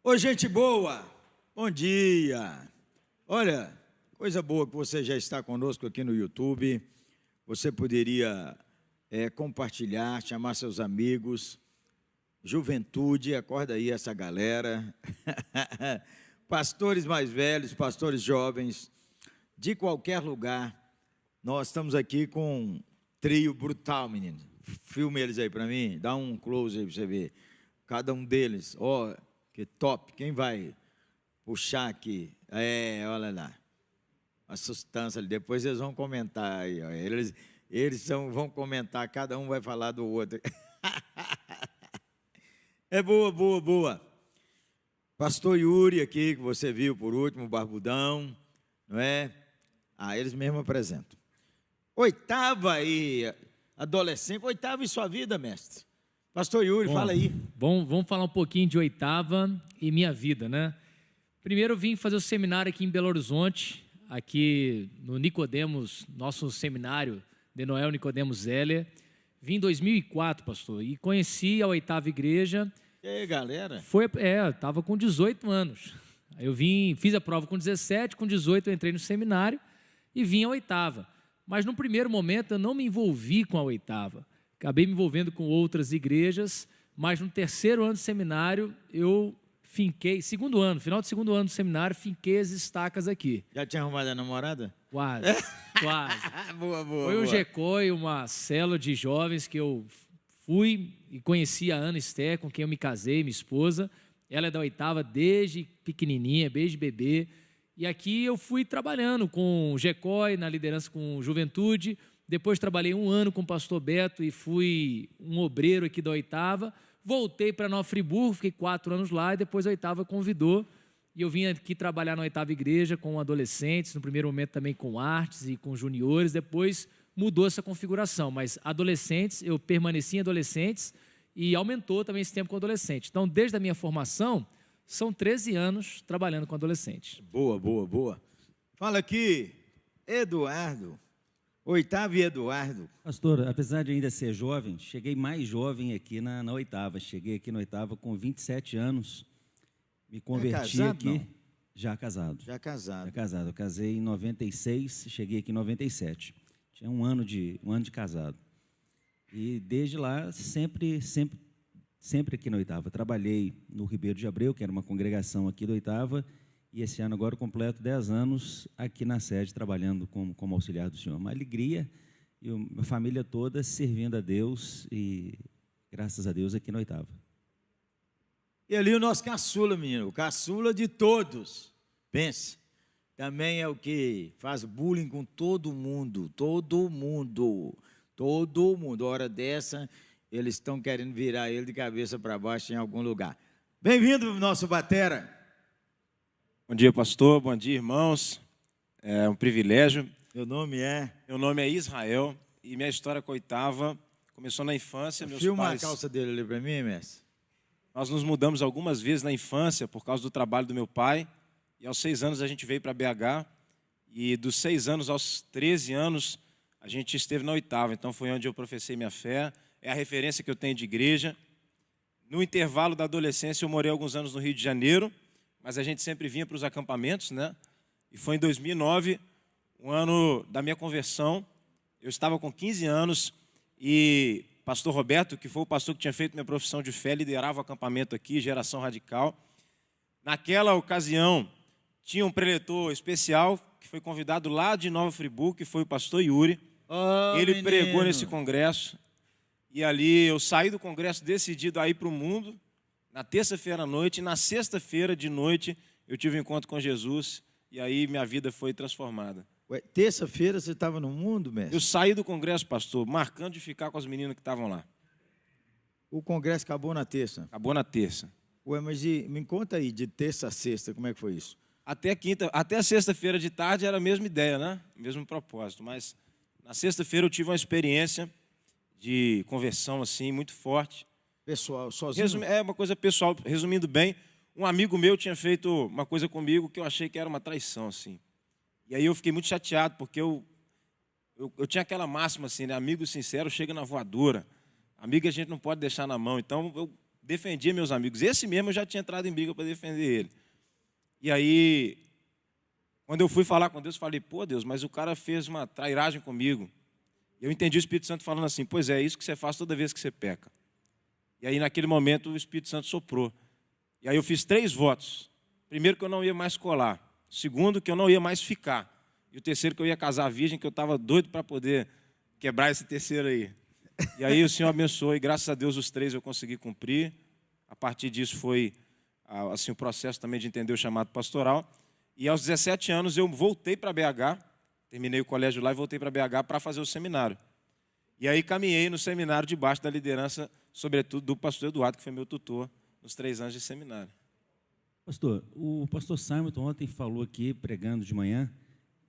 Oi, gente boa, bom dia. Olha, coisa boa que você já está conosco aqui no YouTube. Você poderia compartilhar, chamar seus amigos, juventude, acorda aí essa galera, pastores mais velhos, pastores jovens, de qualquer lugar. Nós estamos aqui com um trio brutal, menino. Filma eles aí para mim, dá um close aí para você ver. Cada um deles, ó, que top. Quem vai puxar aqui? Olha lá. A sustância ali. Depois eles vão comentar aí. Ó. Vão comentar, cada um vai falar do outro. É boa, boa, boa. Pastor Yuri aqui, que você viu por último, barbudão, não é? Eles mesmo apresentam. Oitava aí, adolescente. Oitava em sua vida, mestre. Pastor Yuri, fala aí. Vamos falar um pouquinho de oitava e minha vida, né? Primeiro eu vim fazer o seminário aqui em Belo Horizonte, aqui no Nicodemos, nosso seminário de Noel Nicodemos Zeller. Vim em 2004, pastor, e conheci a oitava igreja. E aí, galera? Eu estava com 18 anos. Aí eu fiz a prova com 17, com 18 eu entrei no seminário e vim à oitava. Mas no primeiro momento eu não me envolvi com a oitava. Acabei me envolvendo com outras igrejas, mas no terceiro ano do seminário eu finquei, final do segundo ano do seminário, finquei as estacas aqui. Já tinha arrumado a namorada? Quase, quase. Boa, boa. Foi um GECOI, uma célula de jovens que eu fui e conheci a Ana Esther, com quem eu me casei, minha esposa. Ela é da oitava desde pequenininha, desde bebê. E aqui eu fui trabalhando com o GECOI, na liderança com juventude. Depois trabalhei 1 ano com o pastor Beto e fui um obreiro aqui da oitava. Voltei para Nova Friburgo, fiquei 4 anos lá e depois a oitava convidou. E eu vim aqui trabalhar na oitava igreja com adolescentes, no primeiro momento também com artes e com juniores. Depois mudou essa configuração, mas adolescentes, eu permaneci em adolescentes e aumentou também esse tempo com adolescente. Então, desde a minha formação, são 13 anos trabalhando com adolescentes. Boa, boa, boa. Fala aqui, Eduardo. Oitava e Eduardo. Pastor, apesar de ainda ser jovem, cheguei mais jovem aqui na oitava. Cheguei aqui na oitava com 27 anos. Me converti casado, aqui. não? Já casado. Já casado. Já casado. Eu casei em 96, cheguei aqui em 97. Tinha um ano de casado. E desde lá, sempre aqui na oitava. Trabalhei no Ribeiro de Abreu, que era uma congregação aqui da oitava. E esse ano agora eu completo 10 anos aqui na sede, trabalhando como auxiliar do Senhor. Uma alegria e a família toda servindo a Deus e, graças a Deus, aqui na oitava. E ali o nosso caçula, menino, o caçula de todos. Pense, também é o que faz bullying com todo mundo. Hora dessa, eles estão querendo virar ele de cabeça para baixo em algum lugar. Bem-vindo, nosso batera. Bom dia, pastor. Bom dia, irmãos. É um privilégio. Meu nome é Israel e minha história com a oitava começou na infância. Filma a calça dele ali para mim, mestre. Nós nos mudamos algumas vezes na infância por causa do trabalho do meu pai. E aos 6 anos a gente veio para BH. E dos 6 anos aos 13 anos a gente esteve na oitava. Então foi onde eu professei minha fé. É a referência que eu tenho de igreja. No intervalo da adolescência eu morei alguns anos no Rio de Janeiro. Mas a gente sempre vinha para os acampamentos, né? E foi em 2009, um ano da minha conversão. Eu estava com 15 anos e pastor Roberto, que foi o pastor que tinha feito minha profissão de fé, liderava o acampamento aqui, Geração Radical. Naquela ocasião, tinha um preletor especial que foi convidado lá de Nova Friburgo, que foi o pastor Yuri. Ele menino. pregou nesse congresso. E ali eu saí do congresso decidido a ir para o mundo. Na terça-feira à noite, e na sexta-feira de noite, eu tive um encontro com Jesus, e aí minha vida foi transformada. Ué, terça-feira você estava no mundo, mestre? Eu saí do congresso, pastor, marcando de ficar com as meninas que estavam lá. O congresso acabou na terça. Acabou na terça. Ué, mas me conta aí, de terça a sexta, como é que foi isso? Até a sexta-feira de tarde era a mesma ideia, né? Mesmo propósito, mas na sexta-feira eu tive uma experiência de conversão, assim, muito forte. Pessoal, sozinho? É uma coisa pessoal. Resumindo bem, um amigo meu tinha feito uma coisa comigo que eu achei que era uma traição, assim. E aí eu fiquei muito chateado, porque eu tinha aquela máxima, assim, né? Amigo sincero chega na voadora. Amigo a gente não pode deixar na mão. Então, eu defendia meus amigos. Esse mesmo eu já tinha entrado em briga para defender ele. E aí, quando eu fui falar com Deus, falei, pô, Deus, mas o cara fez uma trairagem comigo. Eu entendi o Espírito Santo falando assim, pois é isso que você faz toda vez que você peca. E aí, naquele momento, o Espírito Santo soprou. E aí eu fiz 3 votos. Primeiro, que eu não ia mais colar. Segundo, que eu não ia mais ficar. E o terceiro, que eu ia casar virgem, que eu estava doido para poder quebrar esse terceiro aí. E aí o Senhor abençoou, e graças a Deus os 3 eu consegui cumprir. A partir disso foi assim, o processo também de entender o chamado pastoral. E aos 17 anos eu voltei para BH, terminei o colégio lá e voltei para BH para fazer o seminário. E aí caminhei no seminário debaixo da liderança, sobretudo, do pastor Eduardo, que foi meu tutor nos 3 anos de seminário. Pastor, o pastor Simon ontem falou aqui, pregando de manhã,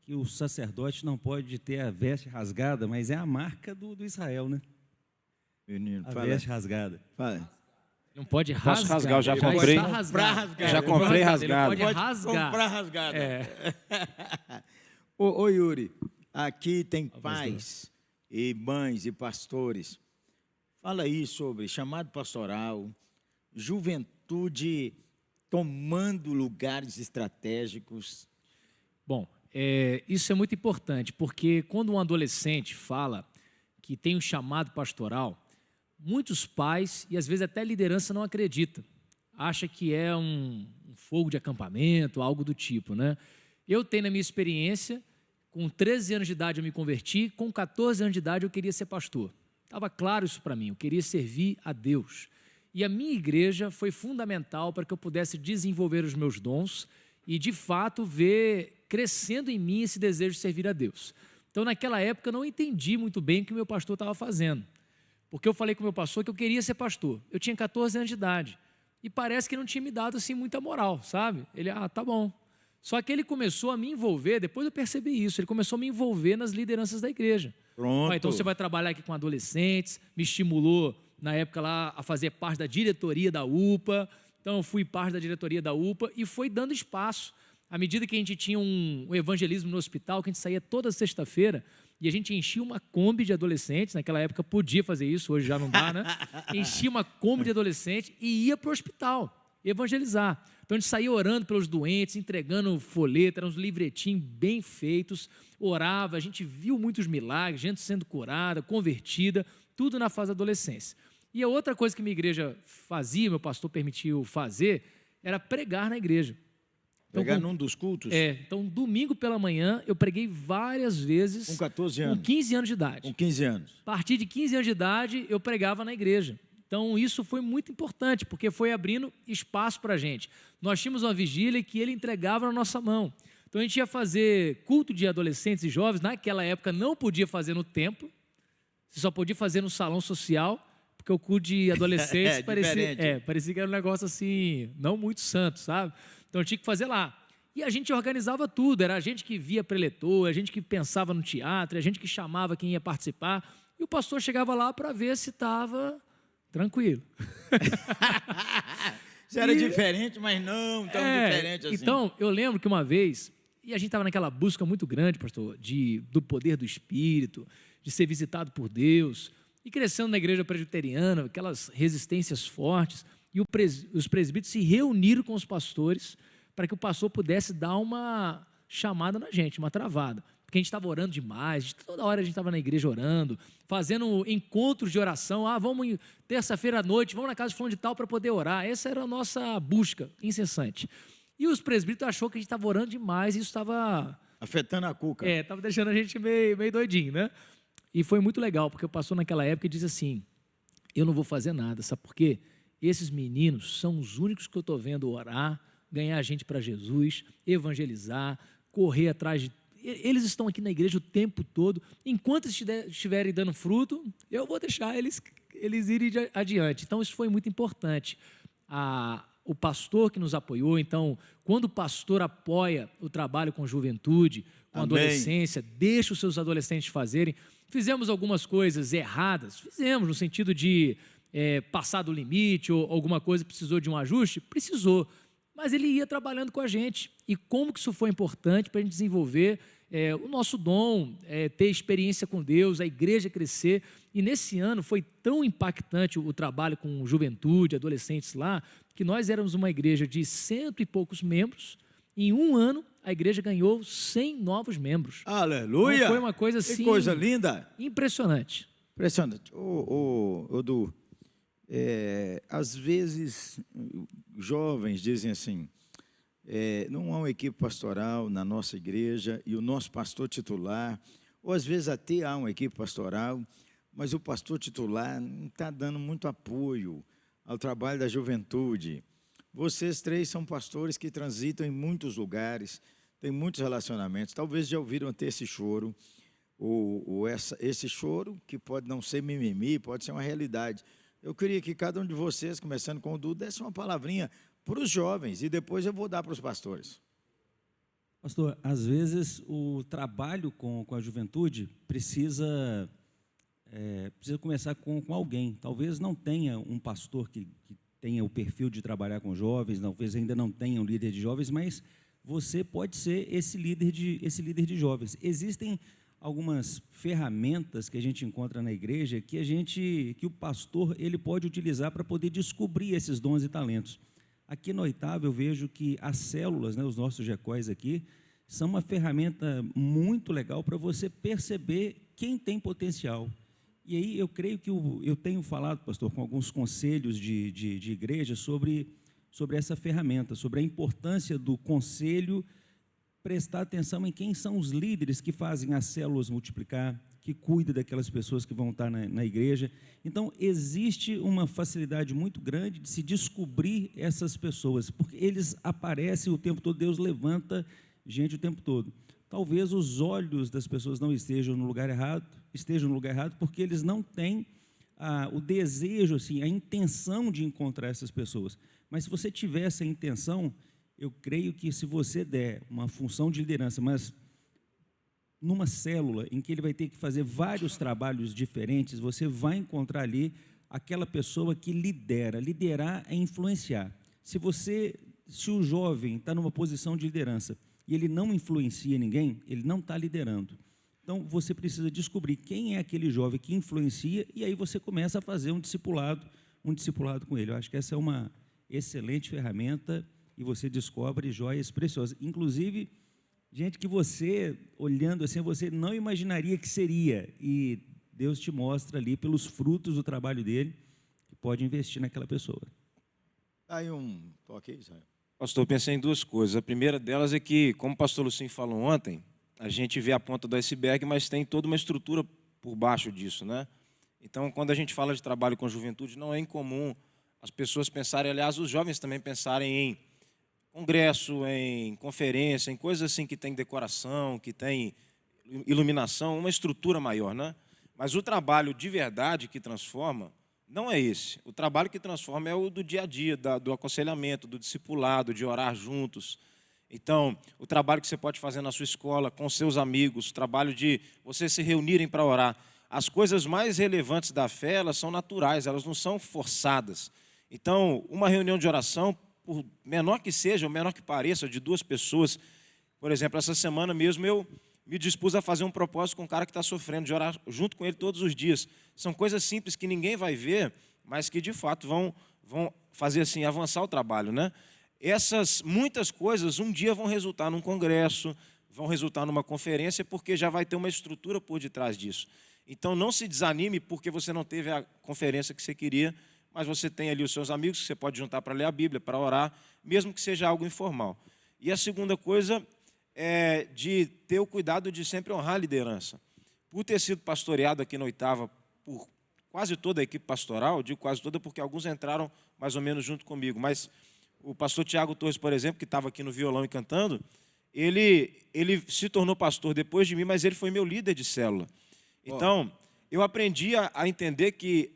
que o sacerdote não pode ter a veste rasgada, mas é a marca do Israel, né? Menino, A fala. veste rasgada. Fala. Não pode rasgar. Posso rasgar? Eu já ele comprei. está rasgado. rasgado. Já comprei rasgado. Ele pode rasgar. Comprar rasgada. É. Ô, Yuri, aqui tem pais e mães e pastores. Fala aí sobre chamado pastoral, juventude tomando lugares estratégicos. Bom, isso é muito importante, porque quando um adolescente fala que tem um chamado pastoral, muitos pais, e às vezes até a liderança não acredita, acha que é um fogo de acampamento, algo do tipo, né? Eu tenho na minha experiência, com 13 anos de idade eu me converti, com 14 anos de idade eu queria ser pastor. Estava claro isso para mim, eu queria servir a Deus. E a minha igreja foi fundamental para que eu pudesse desenvolver os meus dons e, de fato, ver crescendo em mim esse desejo de servir a Deus. Então, naquela época, eu não entendi muito bem o que o meu pastor estava fazendo. Porque eu falei com o meu pastor que eu queria ser pastor. Eu tinha 14 anos de idade. E parece que não tinha me dado assim muita moral, sabe? Ele, tá bom. Só que ele começou a me envolver, depois eu percebi isso, ele começou a me envolver nas lideranças da igreja. Pronto. Então você vai trabalhar aqui com adolescentes, me estimulou na época lá a fazer parte da diretoria da UPA. Então eu fui parte da diretoria da UPA e foi dando espaço. À medida que a gente tinha um evangelismo no hospital, que a gente saía toda sexta-feira, e a gente enchia uma Kombi de adolescentes, naquela época podia fazer isso, hoje já não dá, né? Enchia uma Kombi de adolescentes e ia para o hospital evangelizar. Então a gente saía orando pelos doentes, entregando folheto, eram uns livretinhos bem feitos, orava, a gente viu muitos milagres, gente sendo curada, convertida, tudo na fase da adolescência. E a outra coisa que minha igreja fazia, meu pastor permitiu fazer, era pregar na igreja. Pegar num dos cultos? Então domingo pela manhã eu preguei várias vezes. Com 14 anos? Com 15 anos de idade. Com 15 anos. A partir de 15 anos de idade eu pregava na igreja. Então isso foi muito importante, porque foi abrindo espaço para a gente. Nós tínhamos uma vigília que ele entregava na nossa mão. Então a gente ia fazer culto de adolescentes e jovens, naquela época não podia fazer no templo, você só podia fazer no salão social, porque o culto de adolescentes parecia que era um negócio assim, não muito santo, sabe? Então eu tinha que fazer lá. E a gente organizava tudo, era a gente que via preletor, a gente que pensava no teatro, a gente que chamava quem ia participar, e o pastor chegava lá para ver se estava tranquilo. Você era diferente, mas não tão diferente assim. Então, eu lembro que uma vez, e a gente estava naquela busca muito grande, pastor, do poder do Espírito, de ser visitado por Deus, e crescendo na igreja presbiteriana, aquelas resistências fortes, e os presbíteros se reuniram com os pastores para que o pastor pudesse dar uma chamada na gente, uma travada. Porque a gente estava orando demais, toda hora a gente estava na igreja orando, fazendo encontros de oração. Vamos terça-feira à noite, vamos na casa de fulano de tal para poder orar. Essa era a nossa busca incessante. E os presbíteros acharam que a gente estava orando demais e isso estava... afetando a cuca. Estava deixando a gente meio doidinho, né? E foi muito legal, porque o pastor naquela época disse assim, eu não vou fazer nada, sabe por quê? Esses meninos são os únicos que eu estou vendo orar, ganhar gente para Jesus, evangelizar, correr atrás de... Eles estão aqui na igreja o tempo todo. Enquanto estiverem dando fruto, eu vou deixar eles irem adiante. Então, isso foi muito importante. O pastor que nos apoiou, então, quando o pastor apoia o trabalho com juventude, com adolescência, deixa os seus adolescentes fazerem. Fizemos algumas coisas erradas, fizemos no sentido de passar do limite ou alguma coisa precisou de um ajuste, precisou. Mas ele ia trabalhando com a gente. E como que isso foi importante para a gente desenvolver o nosso dom, ter experiência com Deus, a igreja crescer. E nesse ano foi tão impactante o trabalho com juventude, adolescentes lá, que nós éramos uma igreja de 100 e poucos membros. Em um ano, a igreja ganhou 100 novos membros. Aleluia! Então, foi uma coisa assim... Que coisa linda! Impressionante. Impressionante. Edu, às vezes, jovens dizem assim, não há uma equipe pastoral na nossa igreja e o nosso pastor titular, ou às vezes até há uma equipe pastoral, mas o pastor titular não está dando muito apoio ao trabalho da juventude. Vocês três são pastores que transitam em muitos lugares, têm muitos relacionamentos, talvez já ouviram até esse choro, esse choro que pode não ser mimimi, pode ser uma realidade. Eu queria que cada um de vocês, começando com o Dudu, desse uma palavrinha para os jovens e depois eu vou dar para os pastores. Pastor, às vezes o trabalho com a juventude precisa começar com alguém. Talvez não tenha um pastor que tenha o perfil de trabalhar com jovens, talvez ainda não tenha um líder de jovens, mas você pode ser esse líder de jovens. Existem algumas ferramentas que a gente encontra na igreja que o pastor ele pode utilizar para poder descobrir esses dons e talentos. Aqui na Oitava eu vejo que as células, os nossos GECOs aqui, são uma ferramenta muito legal para você perceber quem tem potencial. E aí eu creio que eu tenho falado, pastor, com alguns conselhos de igreja sobre essa ferramenta, sobre a importância do conselho, prestar atenção em quem são os líderes que fazem as células multiplicar, que cuidam daquelas pessoas que vão estar na igreja. Então, existe uma facilidade muito grande de se descobrir essas pessoas, porque eles aparecem o tempo todo, Deus levanta gente o tempo todo. Talvez os olhos das pessoas não estejam no lugar errado, porque eles não têm o desejo, assim, a intenção de encontrar essas pessoas. Mas se você tiver essa intenção, eu creio que se você der uma função de liderança, mas numa célula em que ele vai ter que fazer vários trabalhos diferentes, você vai encontrar ali aquela pessoa que lidera. Liderar é influenciar. Se o jovem está numa posição de liderança e ele não influencia ninguém, ele não está liderando. Então, você precisa descobrir quem é aquele jovem que influencia e aí você começa a fazer um discipulado com ele. Eu acho que essa é uma excelente ferramenta e você descobre joias preciosas. Inclusive, gente que você, olhando assim, você não imaginaria que seria. E Deus te mostra ali, pelos frutos do trabalho dele, que pode investir naquela pessoa. Aí um toque aí, Israel. Pastor, eu pensei em duas coisas. A primeira delas é que, como o pastor Lucinho falou ontem, a gente vê a ponta do iceberg, mas tem toda uma estrutura por baixo disso, né? Então, quando a gente fala de trabalho com juventude, não é incomum as pessoas pensarem, aliás, os jovens também pensarem em congresso, em conferência, em coisas assim que tem decoração, que tem iluminação, uma estrutura maior, né? Mas o trabalho de verdade que transforma não é esse. O trabalho que transforma é o do dia a dia, do aconselhamento, do discipulado, de orar juntos. Então, o trabalho que você pode fazer na sua escola, com seus amigos, o trabalho de vocês se reunirem para orar. As coisas mais relevantes da fé, elas são naturais, elas não são forçadas. Então, uma reunião de oração, por menor que seja, ou menor que pareça, de duas pessoas, por exemplo, essa semana mesmo eu me dispus a fazer um propósito com um cara que está sofrendo, de orar junto com ele todos os dias. São coisas simples que ninguém vai ver, mas que de fato vão fazer assim, avançar o trabalho, né? Essas muitas coisas um dia vão resultar num congresso, vão resultar numa conferência, porque já vai ter uma estrutura por detrás disso. Então não se desanime porque você não teve a conferência que você queria, mas você tem ali os seus amigos que você pode juntar para ler a Bíblia, para orar, mesmo que seja algo informal. E a segunda coisa é de ter o cuidado de sempre honrar a liderança. Por ter sido pastoreado aqui na Oitava por quase toda a equipe pastoral, digo quase toda porque alguns entraram mais ou menos junto comigo, mas o pastor Tiago Torres, por exemplo, que estava aqui no violão e cantando, ele se tornou pastor depois de mim, mas ele foi meu líder de célula. Então, eu aprendi a entender que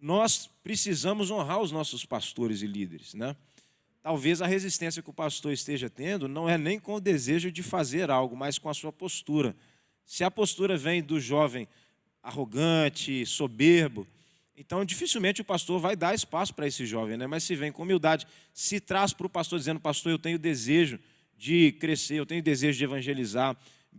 nós precisamos honrar os nossos pastores e líderes, né? Talvez a resistência que o pastor esteja tendo não é nem com o desejo de fazer algo, mas com a sua postura. Se a postura vem do jovem arrogante, soberbo, então dificilmente o pastor vai dar espaço para esse jovem, né? Mas se vem com humildade, se traz para o pastor dizendo, pastor, eu tenho desejo de crescer, eu tenho desejo de evangelizar,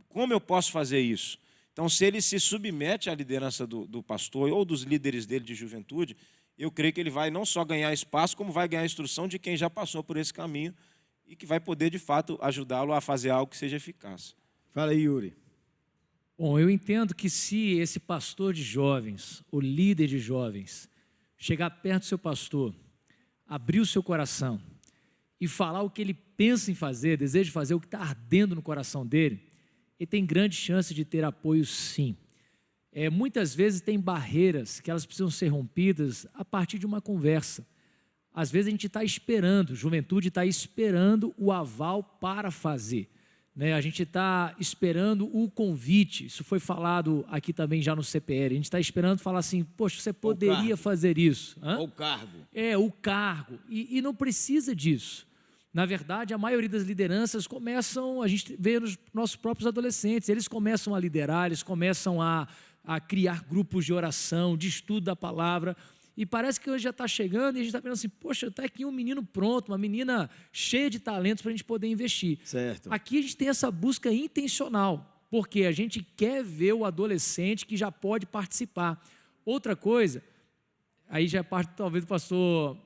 Como eu posso fazer isso? Então, se ele se submete à liderança do pastor ou dos líderes dele de juventude, eu creio que ele vai não só ganhar espaço, como vai ganhar instrução de quem já passou por esse caminho e que vai poder, de fato, ajudá-lo a fazer algo que seja eficaz. Fala aí, Yuri. Bom, eu entendo que se esse pastor de jovens, o líder de jovens, chegar perto do seu pastor, abrir o seu coração e falar o que ele pensa em fazer, deseja fazer, o que está ardendo no coração dele, ele tem grande chance de ter apoio, sim. Muitas vezes tem barreiras que elas precisam ser rompidas a partir de uma conversa. Às vezes a gente está esperando, juventude está esperando o aval para fazer. A gente está esperando o convite, isso foi falado aqui também já no CPL, a gente está esperando falar assim, poxa, você poderia fazer isso. O cargo. O cargo, e não precisa disso. Na verdade, a maioria das lideranças começam, a gente vê nos nossos próprios adolescentes, eles começam a liderar, eles começam a criar grupos de oração, de estudo da palavra, e parece que hoje já está chegando e a gente está pensando assim, poxa, está aqui um menino pronto, uma menina cheia de talentos para a gente poder investir. Certo. Aqui a gente tem essa busca intencional, porque a gente quer ver o adolescente que já pode participar. Outra coisa, aí já é parte talvez do pastor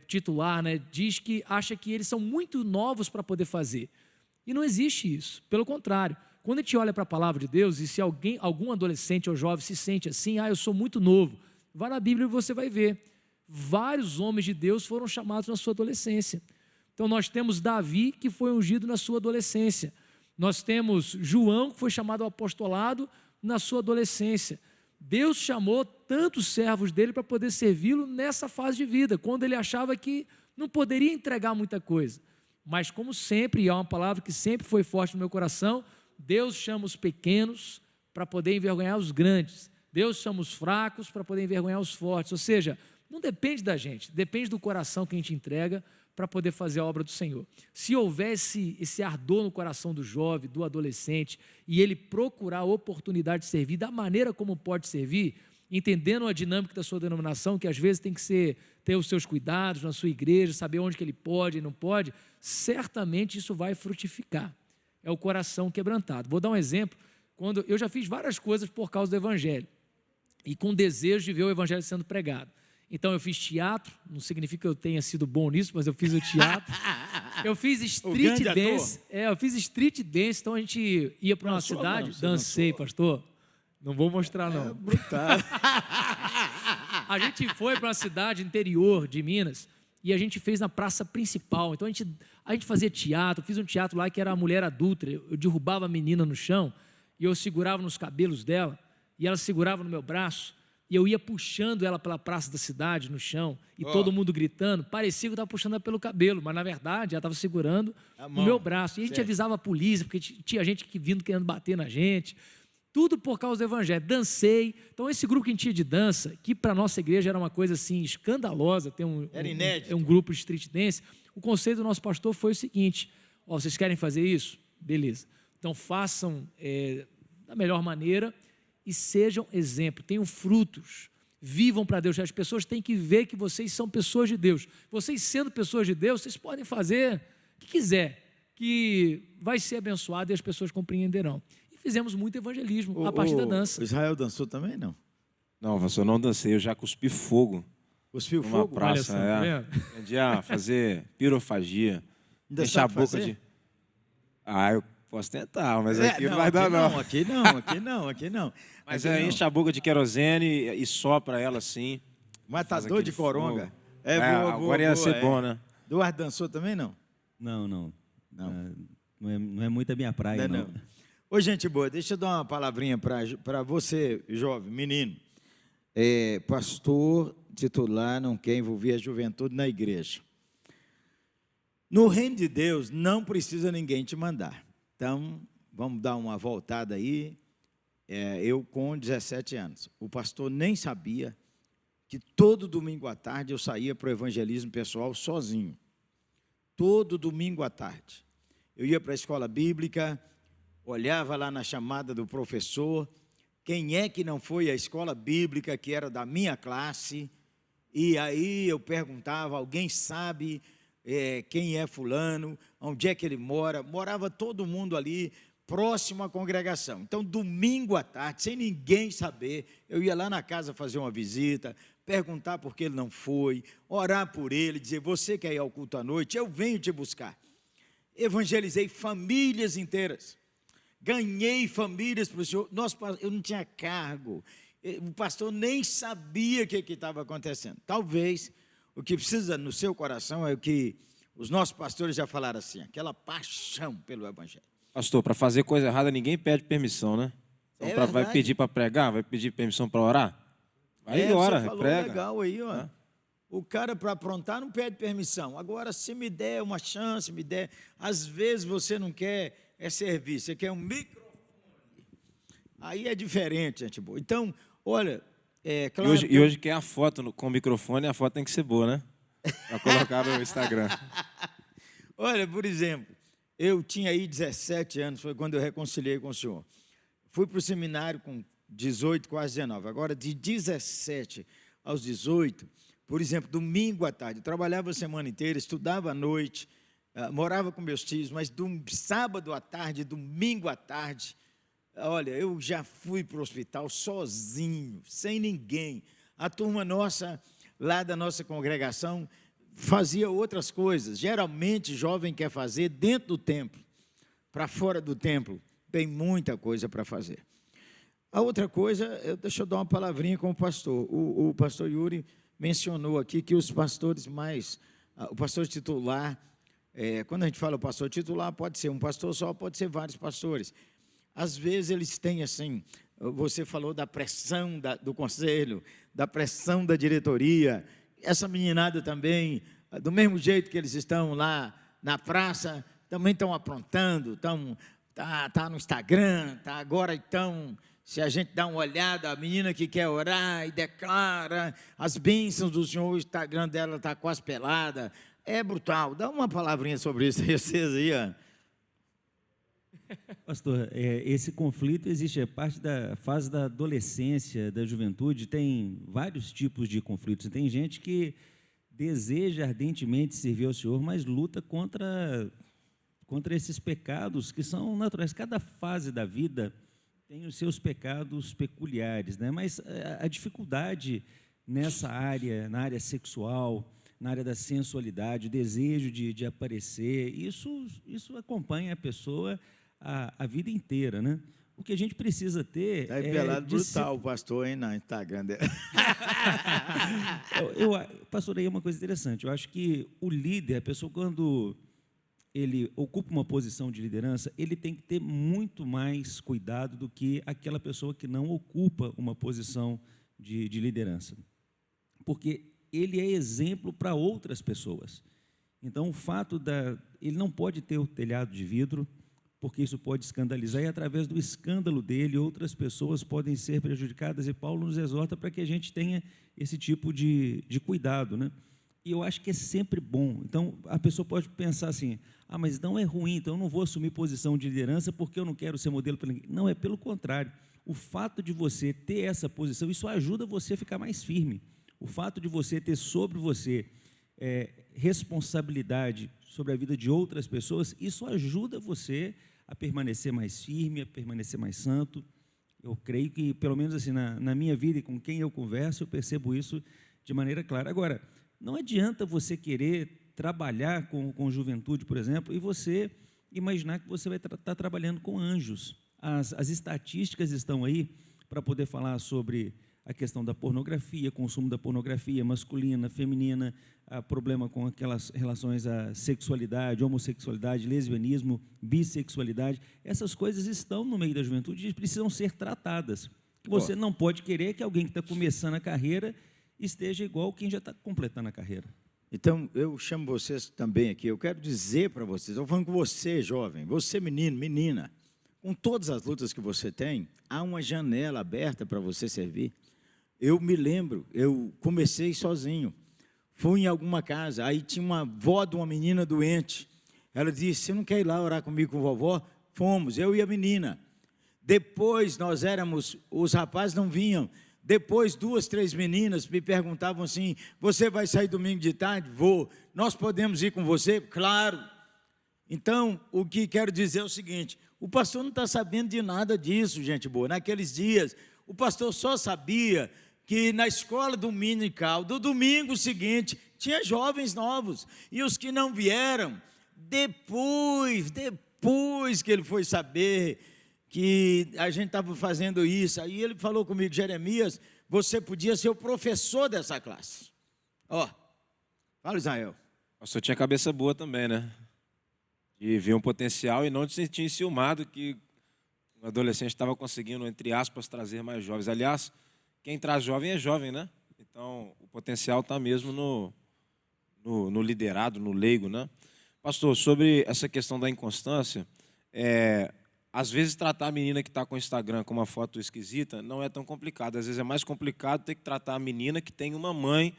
titular, diz que acha que eles são muito novos para poder fazer. E não existe isso, pelo contrário. Quando a gente olha para a palavra de Deus, e se algum adolescente ou jovem se sente assim, eu sou muito novo, vai na Bíblia e você vai ver. Vários homens de Deus foram chamados na sua adolescência. Então nós temos Davi, que foi ungido na sua adolescência. Nós temos João, que foi chamado ao apostolado na sua adolescência. Deus chamou tantos servos dele para poder servi-lo nessa fase de vida, quando ele achava que não poderia entregar muita coisa. Mas como sempre, e é uma palavra que sempre foi forte no meu coração, Deus chama os pequenos para poder envergonhar os grandes. Deus chama os fracos para poder envergonhar os fortes. Ou seja, não depende da gente, depende do coração que a gente entrega para poder fazer a obra do Senhor. Se houvesse esse ardor no coração do jovem, do adolescente, e ele procurar a oportunidade de servir da maneira como pode servir, entendendo a dinâmica da sua denominação, que às vezes tem que ter os seus cuidados na sua igreja, saber onde que ele pode e não pode, certamente isso vai frutificar. É o coração quebrantado. Vou dar um exemplo. Quando eu já fiz várias coisas por causa do Evangelho e com desejo de ver o Evangelho sendo pregado. Então eu fiz teatro, não significa que eu tenha sido bom nisso, mas eu fiz o teatro. Eu fiz street dance. Eu fiz street dance, então a gente ia para uma cidade, dancei, pastor. Não vou mostrar não. Brutal. A gente foi para uma cidade interior de Minas e a gente fez na praça principal. Então a gente fazia teatro, fiz um teatro lá que era a mulher adulta. Eu derrubava a menina no chão e eu segurava nos cabelos dela e ela segurava no meu braço e eu ia puxando ela pela praça da cidade, no chão, e todo mundo gritando. Parecia que eu estava puxando ela pelo cabelo, mas na verdade ela estava segurando no meu braço. E a gente avisava a polícia, porque tinha gente vindo querendo bater na gente. Tudo por causa do Evangelho. Dancei. Então, esse grupo que a gente tinha de dança, que para a nossa igreja era uma coisa assim escandalosa, era inédito. Um grupo de street dance, o conselho do nosso pastor foi o seguinte: vocês querem fazer isso? Beleza. Então, façam da melhor maneira e sejam exemplo, tenham frutos, vivam para Deus. As pessoas têm que ver que vocês são pessoas de Deus. Vocês sendo pessoas de Deus, vocês podem fazer o que quiser, que vai ser abençoado e as pessoas compreenderão. Fizemos muito evangelismo a partir da dança. O Israel dançou também, não? Não, pastor, não dancei, eu já cuspi fogo. Cuspiu numa fogo? praça, aprendi a fazer pirofagia. Encher a boca de... eu posso tentar, mas aqui não vai dar, não. Aqui não. Mas enche a boca de querosene e sopra ela assim. Matador de coronga. Fogo. Boa, agora ia ser bom, né? Eduardo dançou também, não? Não. Não é muito a minha praia, não. Ô, gente boa, deixa eu dar uma palavrinha para você, jovem, menino. Pastor titular não quer envolver a juventude na igreja. No reino de Deus, não precisa ninguém te mandar. Então, vamos dar uma voltada aí. Eu com 17 anos. O pastor nem sabia que todo domingo à tarde eu saía para o evangelismo pessoal sozinho. Todo domingo à tarde. Eu ia para a escola bíblica, olhava lá na chamada do professor, quem é que não foi à escola bíblica que era da minha classe, e aí eu perguntava, alguém sabe quem é fulano, onde é que ele mora? Morava todo mundo ali próximo à congregação. Então, domingo à tarde, sem ninguém saber, eu ia lá na casa fazer uma visita, perguntar por que ele não foi, orar por ele, dizer, você quer ir ao culto à noite? Eu venho te buscar. Evangelizei famílias inteiras. Ganhei famílias para o Senhor. Eu não tinha cargo. O pastor nem sabia o que estava acontecendo. Talvez o que precisa no seu coração é o que os nossos pastores já falaram assim, aquela paixão pelo Evangelho. Pastor, para fazer coisa errada, ninguém pede permissão, né? Então, vai pedir para pregar? Vai pedir permissão para orar? Vai e ora, você falou prega. legal aí, ó. O cara, para aprontar, não pede permissão. Agora, se me der uma chance, me der... Às vezes você não quer servir, você quer um microfone. Aí é diferente, gente boa. Então, olha, claro... E hoje quer a foto com o microfone, a foto tem que ser boa, né? Para colocar no Instagram. Olha, por exemplo, eu tinha aí 17 anos, foi quando eu reconciliei com o senhor. Fui para o seminário com 18, quase 19. Agora, de 17 aos 18, por exemplo, domingo à tarde, eu trabalhava a semana inteira, estudava à noite, morava com meus tios, mas do sábado à tarde, domingo à tarde, olha, eu já fui para o hospital sozinho, sem ninguém. A turma nossa, lá da nossa congregação, fazia outras coisas. Geralmente, jovem quer fazer dentro do templo, para fora do templo, tem muita coisa para fazer. A outra coisa, deixa eu dar uma palavrinha com o pastor. O pastor Yuri mencionou aqui que os pastores o pastor titular, quando a gente fala o pastor titular, pode ser um pastor só, pode ser vários pastores. Às vezes eles têm assim, você falou da pressão do conselho, da pressão da diretoria, essa meninada também, do mesmo jeito que eles estão lá na praça, também estão aprontando, tá no Instagram, agora então, se a gente dá uma olhada, a menina que quer orar e declara as bênçãos do Senhor, o Instagram dela está quase pelada, é brutal. Dá uma palavrinha sobre isso aí, vocês aí, ó. Pastor, esse conflito existe, é parte da fase da adolescência, da juventude, tem vários tipos de conflitos. Tem gente que deseja ardentemente servir ao Senhor, mas luta contra esses pecados que são naturais. Cada fase da vida tem os seus pecados peculiares, né? Mas a dificuldade nessa área, na área sexual, na área da sensualidade, o desejo de aparecer, isso acompanha a pessoa a vida inteira, né? O que a gente precisa ter Tá pelado brutal o pastor, hein, no Instagram dele. Pastor, aí é uma coisa interessante. Eu acho que o líder, a pessoa, quando ele ocupa uma posição de liderança, ele tem que ter muito mais cuidado do que aquela pessoa que não ocupa uma posição de liderança. Porque ele é exemplo para outras pessoas. Então, o fato ele não pode ter o telhado de vidro, porque isso pode escandalizar, e através do escândalo dele, outras pessoas podem ser prejudicadas, e Paulo nos exorta para que a gente tenha esse tipo de cuidado, né? E eu acho que é sempre bom. Então, a pessoa pode pensar assim, mas não é ruim, então eu não vou assumir posição de liderança porque eu não quero ser modelo para ninguém. Não, é pelo contrário. O fato de você ter essa posição, isso ajuda você a ficar mais firme. O fato de você ter sobre você responsabilidade sobre a vida de outras pessoas, isso ajuda você a permanecer mais firme, a permanecer mais santo. Eu creio que, pelo menos assim, na minha vida e com quem eu converso, eu percebo isso de maneira clara. Agora, não adianta você querer trabalhar com juventude, por exemplo, e você imaginar que você vai estar trabalhando com anjos. As estatísticas estão aí para poder falar sobre a questão da pornografia, consumo da pornografia masculina, feminina, problema com aquelas relações à sexualidade, homossexualidade, lesbianismo, bissexualidade. Essas coisas estão no meio da juventude e precisam ser tratadas. Você não pode querer que alguém que está começando a carreira esteja igual quem já está completando a carreira. Então, eu chamo vocês também aqui, eu quero dizer para vocês, estou falando com você, jovem, você, menino, menina, com todas as lutas que você tem, há uma janela aberta para você servir. Eu me lembro, eu comecei sozinho, fui em alguma casa, aí tinha uma avó de uma menina doente, ela disse, você não quer ir lá orar comigo com vovó? Fomos, eu e a menina. Depois os rapazes não vinham, depois 2, 3 meninas me perguntavam assim, você vai sair domingo de tarde? Vou. Nós podemos ir com você? Claro. Então, o que quero dizer é o seguinte, O pastor não está sabendo de nada disso, gente boa. Naqueles dias, o pastor só sabia que na escola dominical, do domingo seguinte, tinha jovens novos. E os que não vieram, depois que ele foi saber que a gente estava fazendo isso, aí ele falou comigo: Jeremias, você podia ser o professor dessa classe. Ó, fala, Israel. O pastor tinha cabeça boa também, né? De ver um potencial e não de se sentir enciumado que o adolescente estava conseguindo, entre aspas, trazer mais jovens. Aliás, quem traz jovem é jovem, né? Então, o potencial está mesmo no liderado, no leigo, né? Pastor, sobre essa questão da inconstância, às vezes tratar a menina que está com o Instagram com uma foto esquisita não é tão complicado. Às vezes é mais complicado ter que tratar a menina que tem uma mãe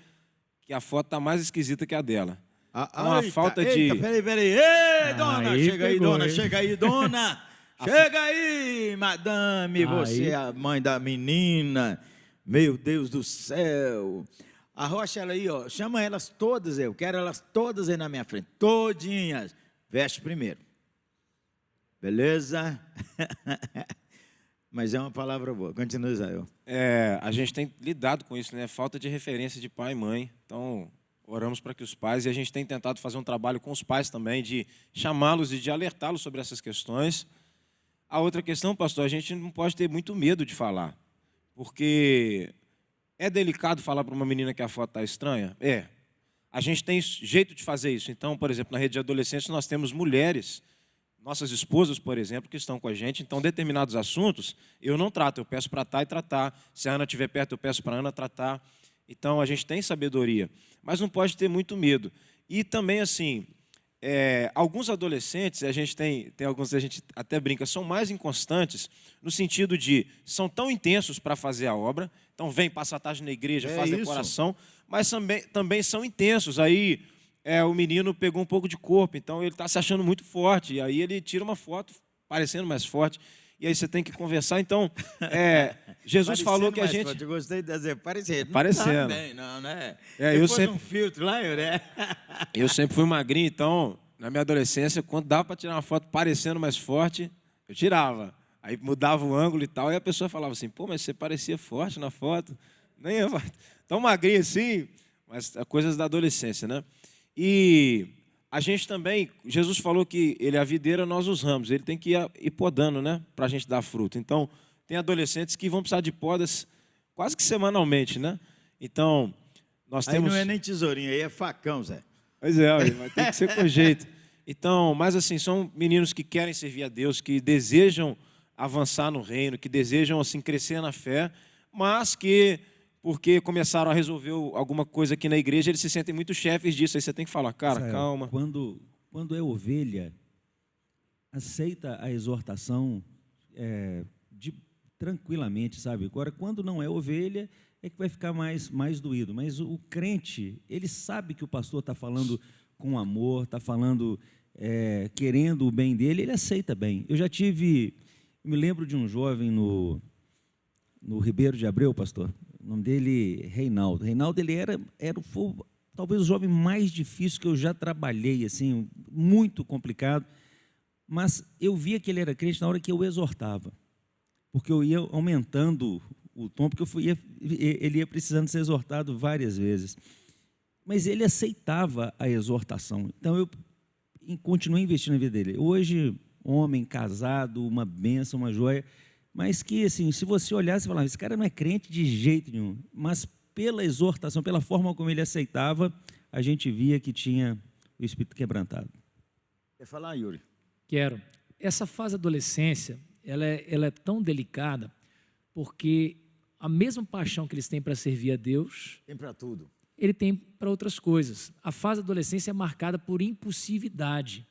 que a foto está mais esquisita que a dela. Então, a falta de... Peraí. Ei, dona, Aí chega aí, pegou, dona, hein? chega aí, dona. Chega aí, madame, você é a mãe da menina. Meu Deus do céu. Arrocha ela aí, ó. Chama elas todas, eu quero elas todas aí na minha frente. Todinhas. Veste primeiro. Beleza? Mas é uma palavra boa. Continua, Israel. A gente tem lidado com isso, né? Falta de referência de pai e mãe. Então, oramos para que os pais, e a gente tem tentado fazer um trabalho com os pais também, de chamá-los e de alertá-los sobre essas questões. A outra questão, pastor, a gente não pode ter muito medo de falar, porque é delicado falar para uma menina que a foto está estranha? É. A gente tem jeito de fazer isso. Então, por exemplo, na rede de adolescentes, nós temos mulheres, nossas esposas, por exemplo, que estão com a gente. Então, determinados assuntos, eu não trato, eu peço para e tratar. Se a Ana estiver perto, eu peço para a Ana tratar. Então, a gente tem sabedoria, mas não pode ter muito medo. E também, assim, alguns adolescentes, a gente tem alguns, a gente até brinca, são mais inconstantes, no sentido de, são tão intensos para fazer a obra, então vem, passa a tarde na igreja, faz decoração, mas também são intensos. Aí, o menino pegou um pouco de corpo, então ele está se achando muito forte, e aí ele tira uma foto parecendo mais forte, e aí você tem que conversar. Então, Jesus falou que a gente... Forte. Eu gostei de dizer parecendo. Parecendo. Não tá bem, não, né? Eu sempre... um filtro lá, né? Eu sempre fui magrinho, então, na minha adolescência, quando dava para tirar uma foto parecendo mais forte, eu tirava. Aí mudava o ângulo e tal, e a pessoa falava assim: pô, mas você parecia forte na foto. Nem eu, tão magrinho assim, mas coisas da adolescência, né? E a gente também, Jesus falou que ele é a videira, nós os ramos. Ele tem que ir podando, né? Para a gente dar fruto. Então, tem adolescentes que vão precisar de podas quase que semanalmente, né? Então, nós temos... Aí não é nem tesourinho, aí é facão, Zé. Pois é, vai ter que ser com jeito. Então, mas assim, são meninos que querem servir a Deus, que desejam avançar no reino, que desejam assim crescer na fé, mas que, porque começaram a resolver alguma coisa aqui na igreja, eles se sentem muito chefes disso. Aí você tem que falar: cara, Israel, calma. Quando é ovelha, aceita a exortação tranquilamente, sabe? Agora, quando não é ovelha, é que vai ficar mais doído. Mas o crente, ele sabe que o pastor está falando com amor, está falando querendo o bem dele, ele aceita bem. Eu me lembro de um jovem no Ribeiro de Abreu, pastor. O nome dele, Reinaldo. Reinaldo, ele foi talvez o jovem mais difícil que eu já trabalhei, assim, muito complicado. Mas eu via que ele era crente na hora que eu exortava, porque eu ia aumentando o tom, porque ele ia precisando ser exortado várias vezes. Mas ele aceitava a exortação. Então, eu continuei investindo na vida dele. Hoje, homem, casado, uma bênção, uma joia, mas que, assim, se você olhar, você fala: esse cara não é crente de jeito nenhum. Mas pela exortação, pela forma como ele aceitava, a gente via que tinha o espírito quebrantado. Quer falar, Yuri? Quero. Essa fase da adolescência, ela é tão delicada, porque a mesma paixão que eles têm para servir a Deus, Tem para tudo. ele tem para outras coisas. A fase da adolescência é marcada por impulsividade.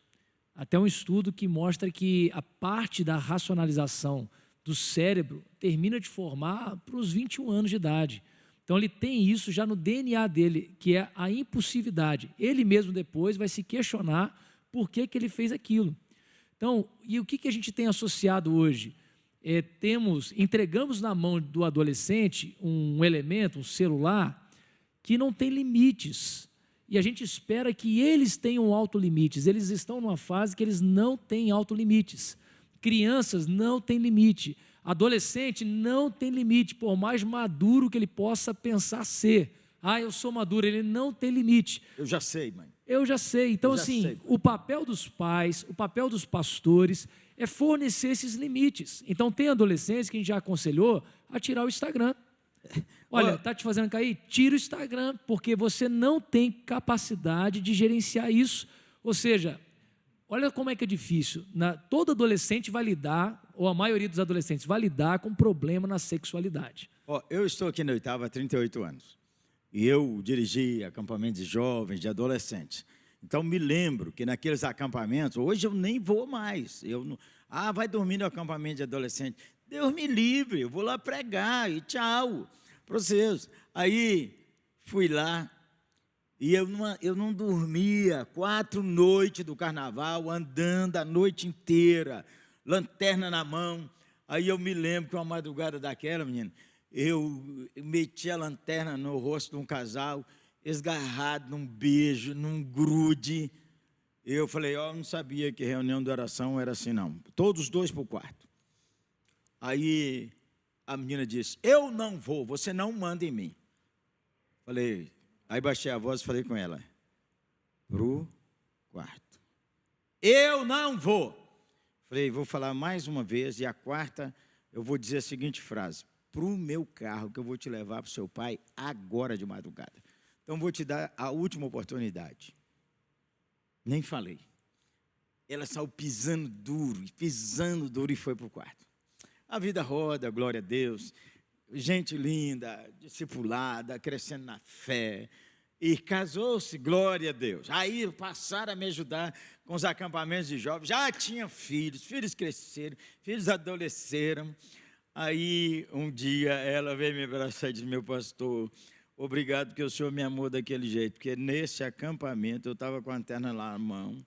Até um estudo que mostra que a parte da racionalização do cérebro termina de formar para os 21 anos de idade. Então, ele tem isso já no DNA dele, que é a impulsividade. Ele mesmo depois vai se questionar por que ele fez aquilo. Então, e o que a gente tem associado hoje? Entregamos na mão do adolescente um elemento, um celular, que não tem limites. E a gente espera que eles tenham autolimites. Eles estão numa fase que eles não têm autolimites. Crianças não têm limite. Adolescente não tem limite, por mais maduro que ele possa pensar ser. Ah, eu sou maduro, ele não tem limite. Eu já sei, mãe. Eu já sei. Então, Eu já assim, sei. o papel dos pais, o papel dos pastores é fornecer esses limites. Então, tem adolescentes que a gente já aconselhou a tirar o Instagram. Olha, tá te fazendo cair? Tira o Instagram, porque você não tem capacidade de gerenciar isso. Ou seja, olha como é que é difícil. Todo adolescente vai lidar, ou a maioria dos adolescentes vai lidar com problema na sexualidade. Eu estou aqui na oitava há 38 anos. E eu dirigi acampamentos de jovens, de adolescentes. Então, me lembro que naqueles acampamentos, hoje eu nem vou mais. Vai dormir no acampamento de adolescente. Deus me livre, eu vou lá pregar e tchau para vocês. Aí, fui lá e eu não dormia 4 noites do carnaval, andando a noite inteira, lanterna na mão. Aí eu me lembro que uma madrugada daquela, menina, eu meti a lanterna no rosto de um casal, esgarrado num beijo, num grude. Eu falei, eu não sabia que reunião de oração era assim, não. Todos 2 para o quarto. Aí a menina disse, eu não vou, você não manda em mim. Aí baixei a voz e falei com ela, pro quarto. Eu não vou. Falei, vou falar mais uma vez, e a quarta eu vou dizer a seguinte frase, para o meu carro, que eu vou te levar para o seu pai agora de madrugada. Então, vou te dar a última oportunidade. Nem falei. Ela saiu pisando duro e foi para o quarto. A vida roda, glória a Deus. Gente linda, discipulada, crescendo na fé. E casou-se, glória a Deus. Aí passaram a me ajudar com os acampamentos de jovens. Já tinha filhos cresceram, filhos adolesceram. Aí, um dia, ela veio me abraçar e disse, meu pastor, obrigado porque o senhor me amou daquele jeito, porque nesse acampamento eu estava com a lanterna lá na mão,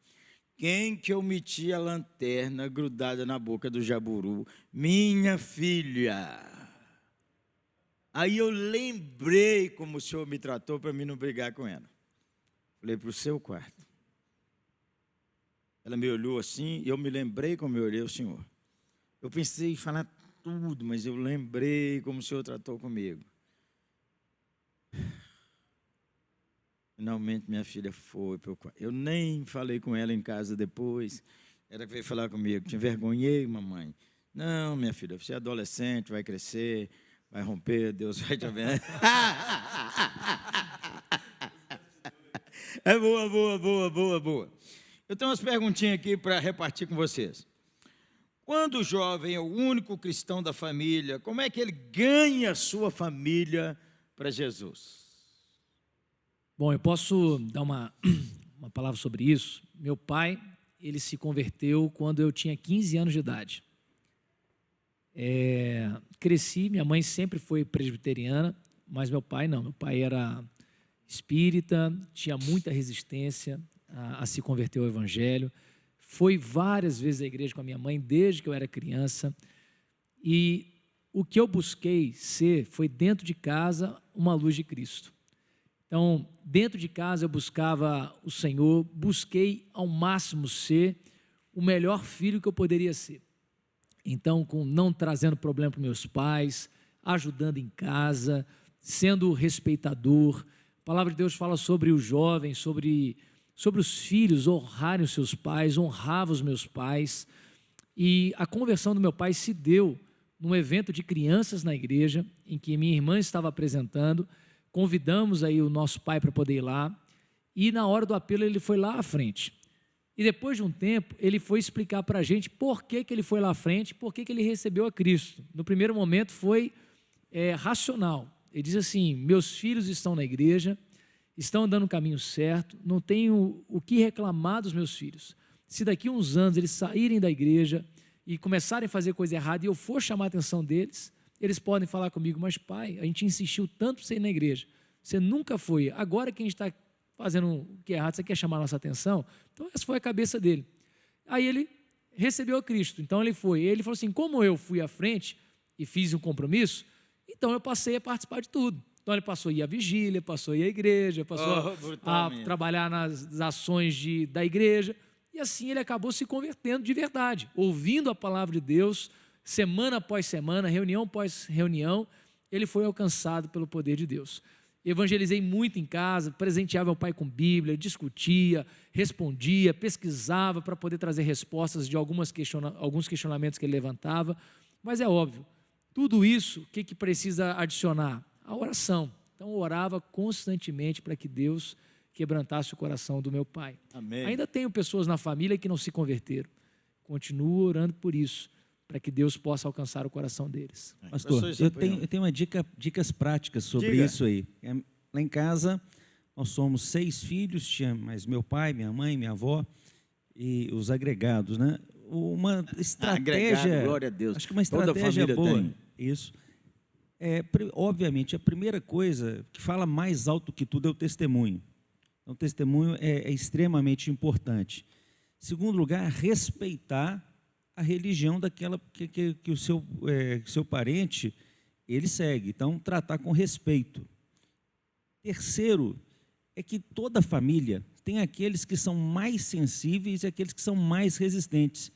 quem que eu meti a lanterna grudada na boca do jaburu? Minha filha. Aí eu lembrei como o senhor me tratou para mim não brigar com ela. Falei, para o seu quarto. Ela me olhou assim, e eu me lembrei como eu olhei o senhor. Eu pensei em falar tudo, mas eu lembrei como o senhor tratou comigo. Finalmente minha filha foi para o quarto. Eu nem falei com ela em casa depois. Ela veio falar comigo, te envergonhei, mamãe. Não, minha filha, você é adolescente, vai crescer, vai romper, Deus vai te abençoar. É boa. Eu tenho umas perguntinhas aqui para repartir com vocês. Quando o jovem é o único cristão da família, como é que ele ganha a sua família para Jesus? Bom, eu posso dar uma palavra sobre isso. Meu pai, ele se converteu quando eu tinha 15 anos de idade. Cresci, minha mãe sempre foi presbiteriana, mas meu pai não. Meu pai era espírita, tinha muita resistência a se converter ao evangelho. Foi várias vezes à igreja com a minha mãe, desde que eu era criança. E o que eu busquei ser foi, dentro de casa, uma luz de Cristo. Então, dentro de casa eu buscava o Senhor, busquei ao máximo ser o melhor filho que eu poderia ser. Então, não trazendo problema para meus pais, ajudando em casa, sendo respeitador. A palavra de Deus fala sobre os jovens, sobre os filhos honrarem os seus pais, honrava os meus pais. E a conversão do meu pai se deu num evento de crianças na igreja, em que minha irmã estava apresentando. Convidamos aí o nosso pai para poder ir lá, e na hora do apelo ele foi lá à frente. E depois de um tempo, ele foi explicar para a gente por que ele foi lá à frente, por que ele recebeu a Cristo. No primeiro momento foi racional. Ele diz assim, meus filhos estão na igreja, estão andando no caminho certo, não tenho o que reclamar dos meus filhos. Se daqui a uns anos eles saírem da igreja e começarem a fazer coisa errada e eu for chamar a atenção deles, eles podem falar comigo, mas pai, a gente insistiu tanto para você ir na igreja, você nunca foi, agora que a gente está fazendo o que é errado, você quer chamar a nossa atenção? Então essa foi a cabeça dele. Aí ele recebeu a Cristo, então ele falou assim, como eu fui à frente e fiz um compromisso, então eu passei a participar de tudo. Então ele passou a ir à vigília, passou a ir à igreja, passou a trabalhar nas ações da igreja, E assim ele acabou se convertendo de verdade, ouvindo a palavra de Deus, semana após semana, reunião após reunião, ele foi alcançado pelo poder de Deus. Evangelizei muito em casa, presenteava meu pai com Bíblia, discutia, respondia, pesquisava para poder trazer respostas de alguns questionamentos que ele levantava. Mas é óbvio, tudo isso, o que precisa adicionar? A oração. Então, eu orava constantemente para que Deus quebrantasse o coração do meu pai. Amém. Ainda tenho pessoas na família que não se converteram. Continuo orando por isso, para que Deus possa alcançar o coração deles. Pastor, Pastor, eu tenho dicas práticas sobre Diga. isso aí. Lá em casa, nós somos 6 filhos, tinha mais meu pai, minha mãe, minha avó e os agregados, né? Uma estratégia, Agregado, glória a Deus. acho que uma Toda estratégia família boa, tem. isso. Obviamente, a primeira coisa que fala mais alto que tudo é o testemunho. Então, o testemunho é extremamente importante. Segundo lugar, respeitar a religião daquela que o seu parente ele segue. Então, tratar com respeito. Terceiro, é que toda família tem aqueles que são mais sensíveis e aqueles que são mais resistentes.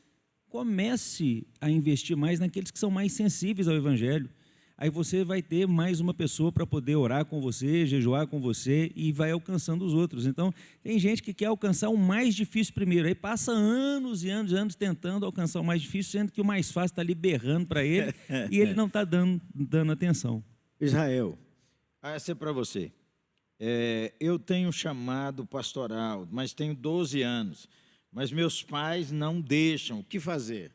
Comece a investir mais naqueles que são mais sensíveis ao Evangelho. Aí você vai ter mais uma pessoa para poder orar com você, jejuar com você e vai alcançando os outros. Então, tem gente que quer alcançar o mais difícil primeiro. Aí passa anos e anos e anos tentando alcançar o mais difícil, sendo que o mais fácil está ali berrando para ele e ele não está dando atenção. Israel, essa é para você. Eu tenho chamado pastoral, mas tenho 12 anos. Mas meus pais não deixam. O que fazer?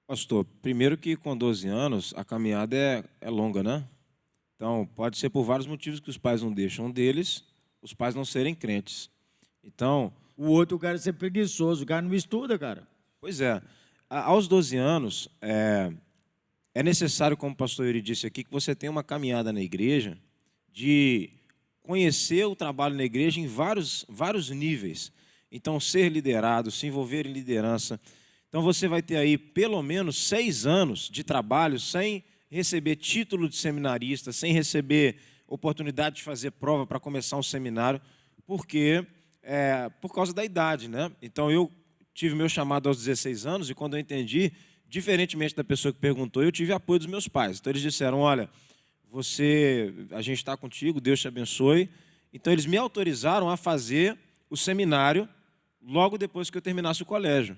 Pastor, primeiro que com 12 anos a caminhada é longa, né? Então, pode ser por vários motivos que os pais não deixam. Um deles, os pais não serem crentes. Então, O outro, o cara ser preguiçoso, o cara não estuda, cara. pois é, aos 12 anos, é necessário, como o pastor Yuri disse aqui, que você tenha uma caminhada na igreja de conhecer o trabalho na igreja em vários níveis. Então, ser liderado, se envolver em liderança. Então, você vai ter aí pelo menos 6 anos de trabalho sem receber título de seminarista, sem receber oportunidade de fazer prova para começar um seminário, porque por causa da idade, né? Então, eu tive meu chamado aos 16 anos e quando eu entendi, diferentemente da pessoa que perguntou, eu tive apoio dos meus pais. Então, eles disseram, olha, a gente está contigo, Deus te abençoe. Então, eles me autorizaram a fazer o seminário logo depois que eu terminasse o colégio.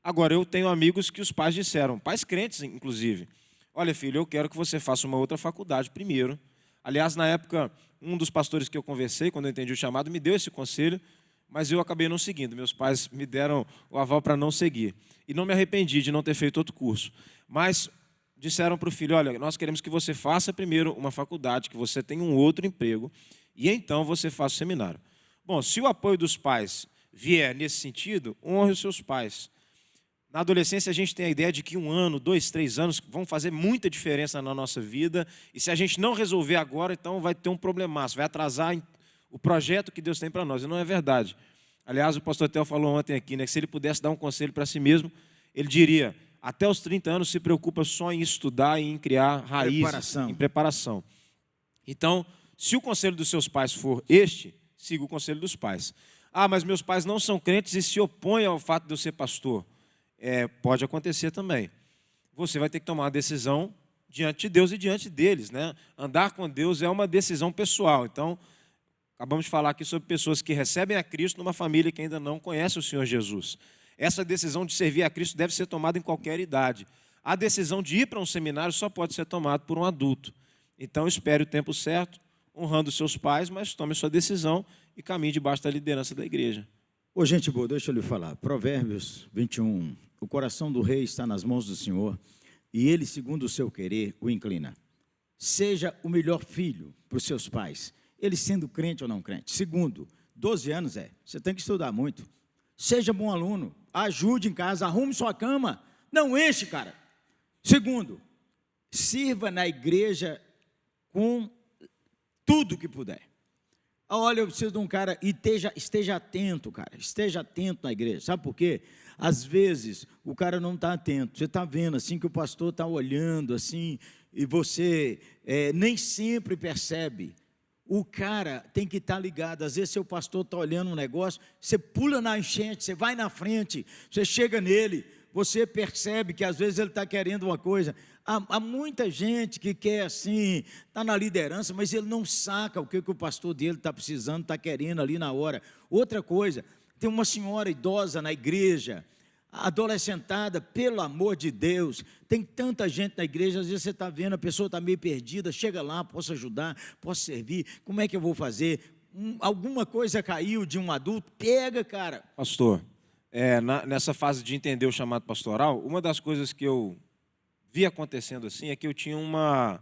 Agora, eu tenho amigos que os pais disseram, pais crentes, inclusive, olha, filho, eu quero que você faça uma outra faculdade primeiro. Aliás, na época, um dos pastores que eu conversei, quando eu entendi o chamado, me deu esse conselho, mas eu acabei não seguindo. Meus pais me deram o aval para não seguir. E não me arrependi de não ter feito outro curso. Mas disseram para o filho, olha, nós queremos que você faça primeiro uma faculdade, que você tenha um outro emprego, e então você faça o seminário. Bom, se o apoio dos pais vier nesse sentido, honre os seus pais. Na adolescência, a gente tem a ideia de que 1 ano, 2, 3 anos vão fazer muita diferença na nossa vida, e se a gente não resolver agora, então vai ter um problemaço, vai atrasar o projeto que Deus tem para nós, e não é verdade. Aliás, o pastor Theo falou ontem aqui, né, que se ele pudesse dar um conselho para si mesmo, ele diria, até os 30 anos se preocupa só em estudar e em criar raízes, em preparação. Então, se o conselho dos seus pais for este, siga o conselho dos pais. Ah, mas meus pais não são crentes e se opõem ao fato de eu ser pastor. Pode acontecer também. Você vai ter que tomar uma decisão diante de Deus e diante deles, né? Andar com Deus é uma decisão pessoal. Então, acabamos de falar aqui sobre pessoas que recebem a Cristo numa família que ainda não conhece o Senhor Jesus. Essa decisão de servir a Cristo deve ser tomada em qualquer idade. A decisão de ir para um seminário só pode ser tomada por um adulto. Então, espere o tempo certo, honrando os seus pais, mas tome sua decisão e caminhe debaixo da liderança da igreja. Ô, gente boa, deixa eu lhe falar. Provérbios 21. O coração do rei está nas mãos do Senhor, e ele, segundo o seu querer, o inclina. Seja o melhor filho para os seus pais, ele sendo crente ou não crente. Segundo, 12 anos você tem que estudar muito. Seja bom aluno, ajude em casa, arrume sua cama, não enche, cara. Segundo, sirva na igreja com tudo que puder. Olha, eu preciso de um cara, e esteja atento, cara, esteja atento na igreja. Sabe por quê? Às vezes, o cara não está atento. Você está vendo, assim, que o pastor está olhando, assim, e você nem sempre percebe. O cara tem que estar ligado. Às vezes, seu pastor está olhando um negócio, você pula na enchente, você vai na frente, você chega nele, você percebe que às vezes ele está querendo uma coisa. Há muita gente que quer assim, está na liderança, mas ele não saca o que o pastor dele está precisando, está querendo ali na hora. Outra coisa, tem uma senhora idosa na igreja, adolescentada, pelo amor de Deus, tem tanta gente na igreja, às vezes você está vendo, a pessoa está meio perdida, chega lá, posso ajudar, posso servir, como é que eu vou fazer? Alguma coisa caiu de um adulto, pega, cara. Pastor, nessa fase de entender o chamado pastoral, uma das coisas que eu vi acontecendo assim é que eu tinha uma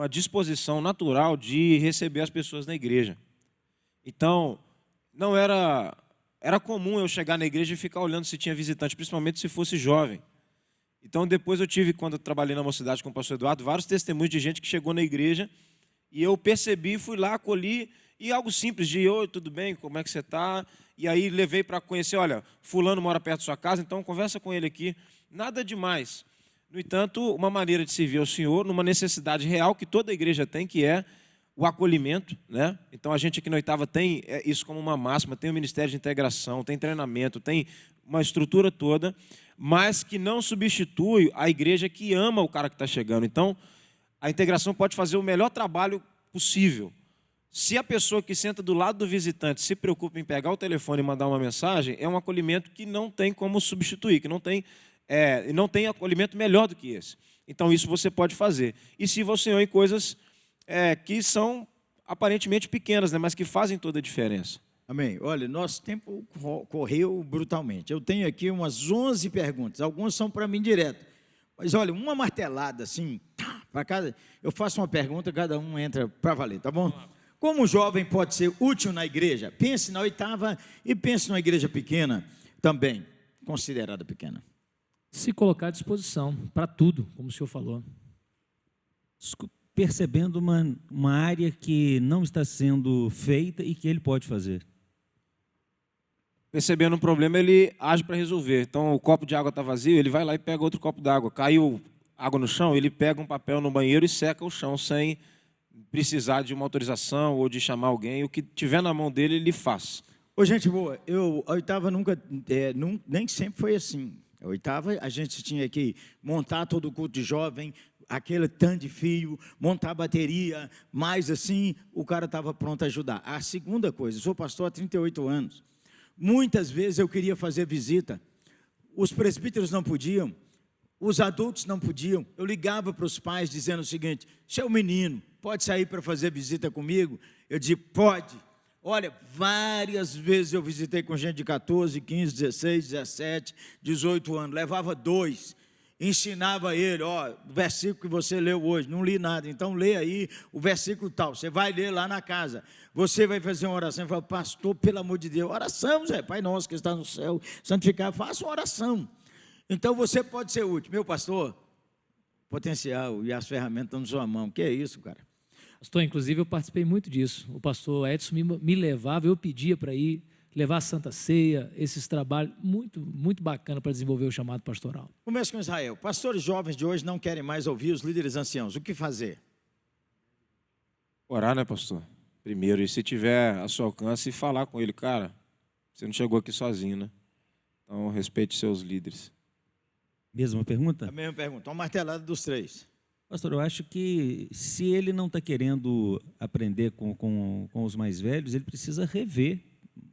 disposição natural de receber as pessoas na igreja. Então, não era comum eu chegar na igreja e ficar olhando se tinha visitante, principalmente se fosse jovem. Então, depois eu tive, quando eu trabalhei na mocidade com o pastor Eduardo, vários testemunhos de gente que chegou na igreja e eu percebi, fui lá, acolhi, e algo simples de, oi, tudo bem, como é que você está? E aí levei para conhecer, olha, fulano mora perto da sua casa, então conversa com ele aqui. Nada demais. No entanto, uma maneira de servir ao Senhor, numa necessidade real que toda a igreja tem, que é o acolhimento, né? Então a gente aqui na Oitava tem isso como uma máxima, tem o Ministério de Integração, tem treinamento, tem uma estrutura toda, mas que não substitui a igreja que ama o cara que está chegando. Então, a integração pode fazer o melhor trabalho possível. Se a pessoa que senta do lado do visitante se preocupa em pegar o telefone e mandar uma mensagem, é um acolhimento que não tem como substituir, que não tem acolhimento melhor do que esse. Então, isso você pode fazer. E se você ama em coisas que são aparentemente pequenas, né, mas que fazem toda a diferença. Amém. Olha, nosso tempo correu brutalmente. Eu tenho aqui umas 11 perguntas, algumas são para mim direto. Mas olha, uma martelada assim, para cada. Eu faço uma pergunta, cada um entra para valer, tá bom? Como um jovem pode ser útil na igreja? Pense na Oitava e pense numa igreja pequena também, considerada pequena. Se colocar à disposição para tudo, como o senhor falou. Percebendo uma área que não está sendo feita e que ele pode fazer. Percebendo um problema, ele age para resolver. Então, o copo de água está vazio, ele vai lá e pega outro copo d'água. Caiu água no chão, ele pega um papel no banheiro e seca o chão sem precisar de uma autorização ou de chamar alguém. O que tiver na mão dele, ele faz. Ô, gente boa, a Oitava nem sempre foi assim. A Oitava, a gente tinha que montar todo o culto de jovem, aquele tanto de fio, montar a bateria, mas assim, o cara estava pronto a ajudar. A segunda coisa, eu sou pastor há 38 anos. Muitas vezes eu queria fazer visita, os presbíteros não podiam, os adultos não podiam. Eu ligava para os pais dizendo o seguinte: seu menino, pode sair para fazer visita comigo? Eu dizia, pode. Olha, várias vezes eu visitei com gente de 14, 15, 16, 17, 18 anos, levava 2, ensinava ele, ó, o versículo que você leu hoje, não li nada, então lê aí o versículo tal, você vai ler lá na casa, você vai fazer uma oração, e fala, pastor, pelo amor de Deus, oração, Zé, Pai nosso que está no céu, santificado, faça uma oração. Então você pode ser útil, meu pastor, potencial e as ferramentas estão na sua mão, que é isso, cara? Pastor, inclusive eu participei muito disso, o pastor Edson me levava, eu pedia para ir, levar a Santa Ceia, esses trabalhos, muito, muito bacana para desenvolver o chamado pastoral. Começa com Israel. Pastores jovens de hoje não querem mais ouvir os líderes anciãos. O que fazer? Orar, né, pastor? Primeiro, e se tiver a seu alcance, falar com ele, cara, você não chegou aqui sozinho, né? Então, respeite seus líderes. Mesma pergunta? A mesma pergunta, uma martelada dos 3. Pastor, eu acho que se ele não está querendo aprender com os mais velhos, ele precisa rever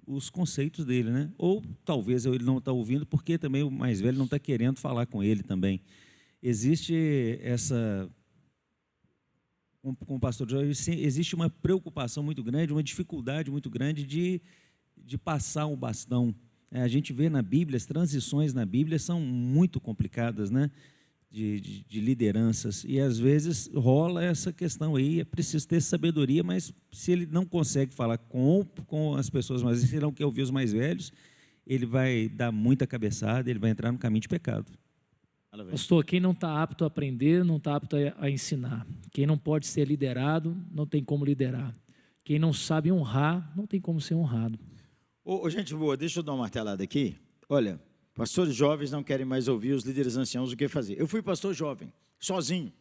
os conceitos dele, né? Ou talvez ele não está ouvindo porque também o mais velho não está querendo falar com ele também. Existe essa, com o pastor Jorge, existe uma preocupação muito grande, uma dificuldade muito grande de passar o bastão. A gente vê na Bíblia, as transições na Bíblia são muito complicadas, né? De lideranças, e às vezes rola essa questão aí, é preciso ter sabedoria, mas se ele não consegue falar com as pessoas mais velhas, se ele não quer ouvir os mais velhos, ele vai dar muita cabeçada, ele vai entrar no caminho de pecado. Pastor, quem não está apto a aprender, não está apto a ensinar. Quem não pode ser liderado, não tem como liderar. Quem não sabe honrar, não tem como ser honrado. Gente boa, deixa eu dar uma martelada aqui. Olha, pastores jovens não querem mais ouvir os líderes anciãos o que fazer. Eu fui pastor jovem, sozinho.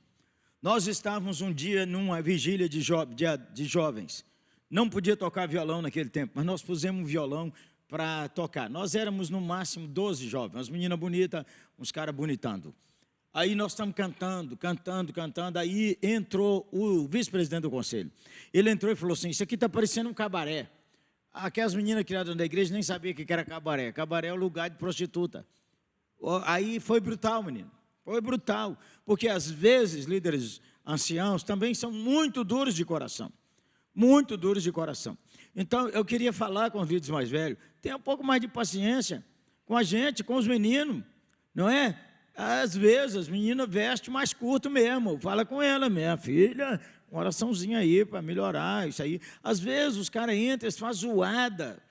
Nós estávamos um dia numa vigília de jovens. não podia tocar violão naquele tempo, mas nós pusemos um violão para tocar. Nós éramos, no máximo, 12 jovens, umas meninas bonitas, uns caras bonitando. Aí nós estamos cantando, aí entrou o vice-presidente do conselho. Ele entrou e falou assim, isso aqui está parecendo um cabaré. Aquelas meninas criadas na igreja nem sabiam o que era cabaré. Cabaré é o lugar de prostituta. Aí foi brutal, menino. Foi brutal. Porque, às vezes, líderes anciãos também são muito duros de coração. Muito duros de coração. Então, eu queria falar com os líderes mais velhos, tenha um pouco mais de paciência com a gente, com os meninos, não é? Às vezes, as meninas vestem mais curto mesmo. Fala com ela, minha filha, uma oraçãozinha aí para melhorar isso aí. Às vezes, os caras entram, eles fazem zoada.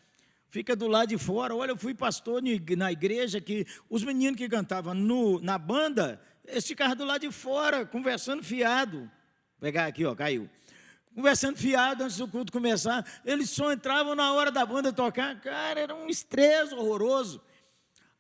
Fica do lado de fora. Olha, eu fui pastor na igreja que os meninos que cantavam na banda, eles ficavam do lado de fora, conversando fiado. Vou pegar aqui, ó, caiu. Conversando fiado antes do culto começar. Eles só entravam na hora da banda tocar. Cara, era um estresse horroroso.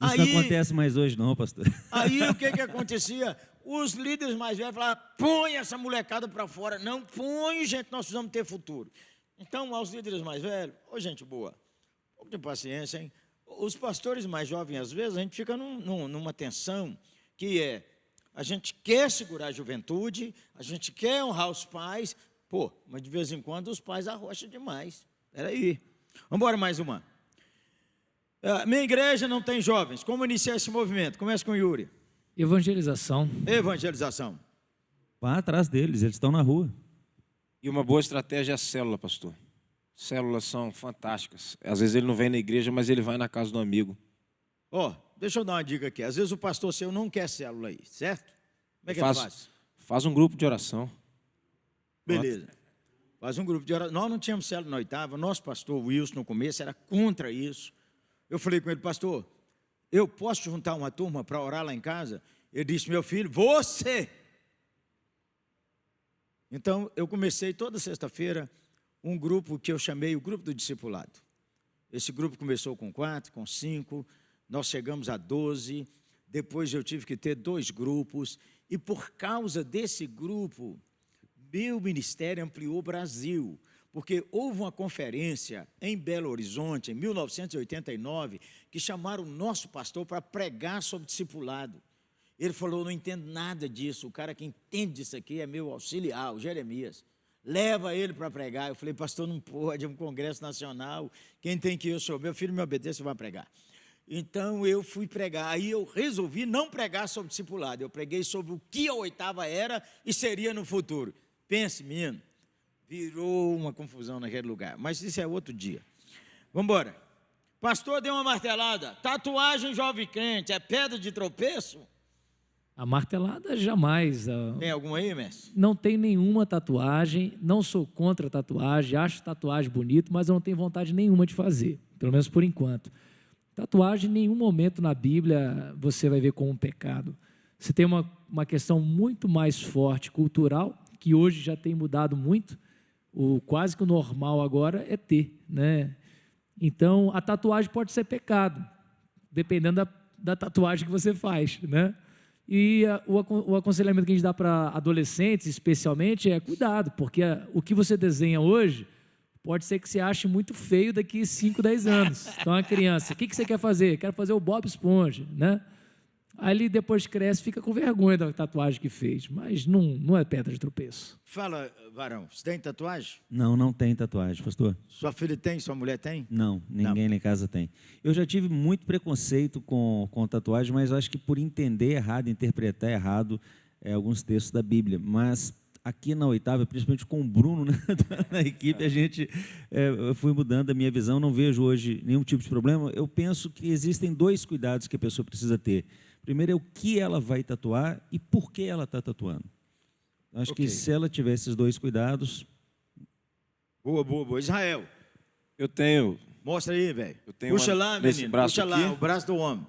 Isso não acontece mais hoje não, pastor. Aí o que acontecia? Os líderes mais velhos falavam, põe essa molecada para fora. Não põe, gente, nós precisamos ter futuro. Então, aos líderes mais velhos, ô gente boa, um pouco de paciência, hein? Os pastores mais jovens, às vezes, a gente fica numa tensão que é, a gente quer segurar a juventude, a gente quer honrar os pais, pô, mas de vez em quando os pais arrocham demais. Espera aí. Vamos embora mais uma. Minha igreja não tem jovens. Como iniciar esse movimento? Começa com o Yuri. Evangelização. Evangelização. Vá atrás deles, eles estão na rua. E uma boa estratégia é a célula, pastor. Células são fantásticas. Às vezes ele não vem na igreja, mas ele vai na casa do amigo. Deixa eu dar uma dica aqui. Às vezes o pastor seu não quer célula aí, certo? Como é que ele faz? Faz um grupo de oração. Beleza. Faz um grupo de oração. Nós não tínhamos célula na oitava. Nosso pastor Wilson, no começo, era contra isso. Eu falei com ele, pastor, eu posso juntar uma turma para orar lá em casa? Ele disse, meu filho, você! Então, eu comecei toda sexta-feira um grupo que eu chamei o grupo do discipulado. Esse grupo começou com 4, com 5, nós chegamos a 12, depois eu tive que ter 2 grupos, e por causa desse grupo, meu ministério ampliou o Brasil, porque houve uma conferência em Belo Horizonte, em 1989, que chamaram o nosso pastor para pregar sobre discipulado. Ele falou, não entendo nada disso, o cara que entende disso aqui é meu auxiliar, o Jeremias. Leva ele para pregar. Eu falei, pastor, não pode, é um congresso nacional, quem tem que ir sou meu filho, me obedeça, vai pregar. Então, eu fui pregar. Aí eu resolvi não pregar sobre discipulado, eu preguei sobre o que a oitava era e seria no futuro. Pense, menino. Virou uma confusão naquele lugar. Mas isso é outro dia. Vamos embora. Pastor deu uma martelada. Tatuagem jovem crente é pedra de tropeço? A martelada jamais. Tem alguma aí, mestre? Não tem nenhuma tatuagem. Não sou contra a tatuagem. Acho tatuagem bonito, mas eu não tenho vontade nenhuma de fazer. Pelo menos por enquanto. Tatuagem, em nenhum momento na Bíblia você vai ver como um pecado. Você tem uma questão muito mais forte, cultural, que hoje já tem mudado muito. Quase que o normal agora é ter, né? Então, a tatuagem pode ser pecado, dependendo da tatuagem que você faz, né? E o aconselhamento que a gente dá para adolescentes, especialmente, é cuidado, porque o que você desenha hoje pode ser que você ache muito feio daqui 5, 10 anos. Então, a criança, o que você quer fazer? Quero fazer o Bob Esponja, né? Aí ele depois cresce, fica com vergonha da tatuagem que fez, mas não é pedra de tropeço. Fala, varão, você tem tatuagem? Não tem tatuagem, pastor. Sua filha tem? Sua mulher tem? Não, ninguém lá em casa tem. Eu já tive muito preconceito com tatuagem, mas eu acho que por entender errado, interpretar errado alguns textos da Bíblia. Mas aqui na oitava, principalmente com o Bruno, né, na equipe, a gente eu fui mudando a minha visão, não vejo hoje nenhum tipo de problema. Eu penso que existem 2 cuidados que a pessoa precisa ter. Primeiro é o que ela vai tatuar e por que ela está tatuando. Acho que se ela tiver esses 2 cuidados... Boa. Israel. Eu tenho... Mostra aí, velho. Puxa lá, menino. Puxa lá, o braço do homem.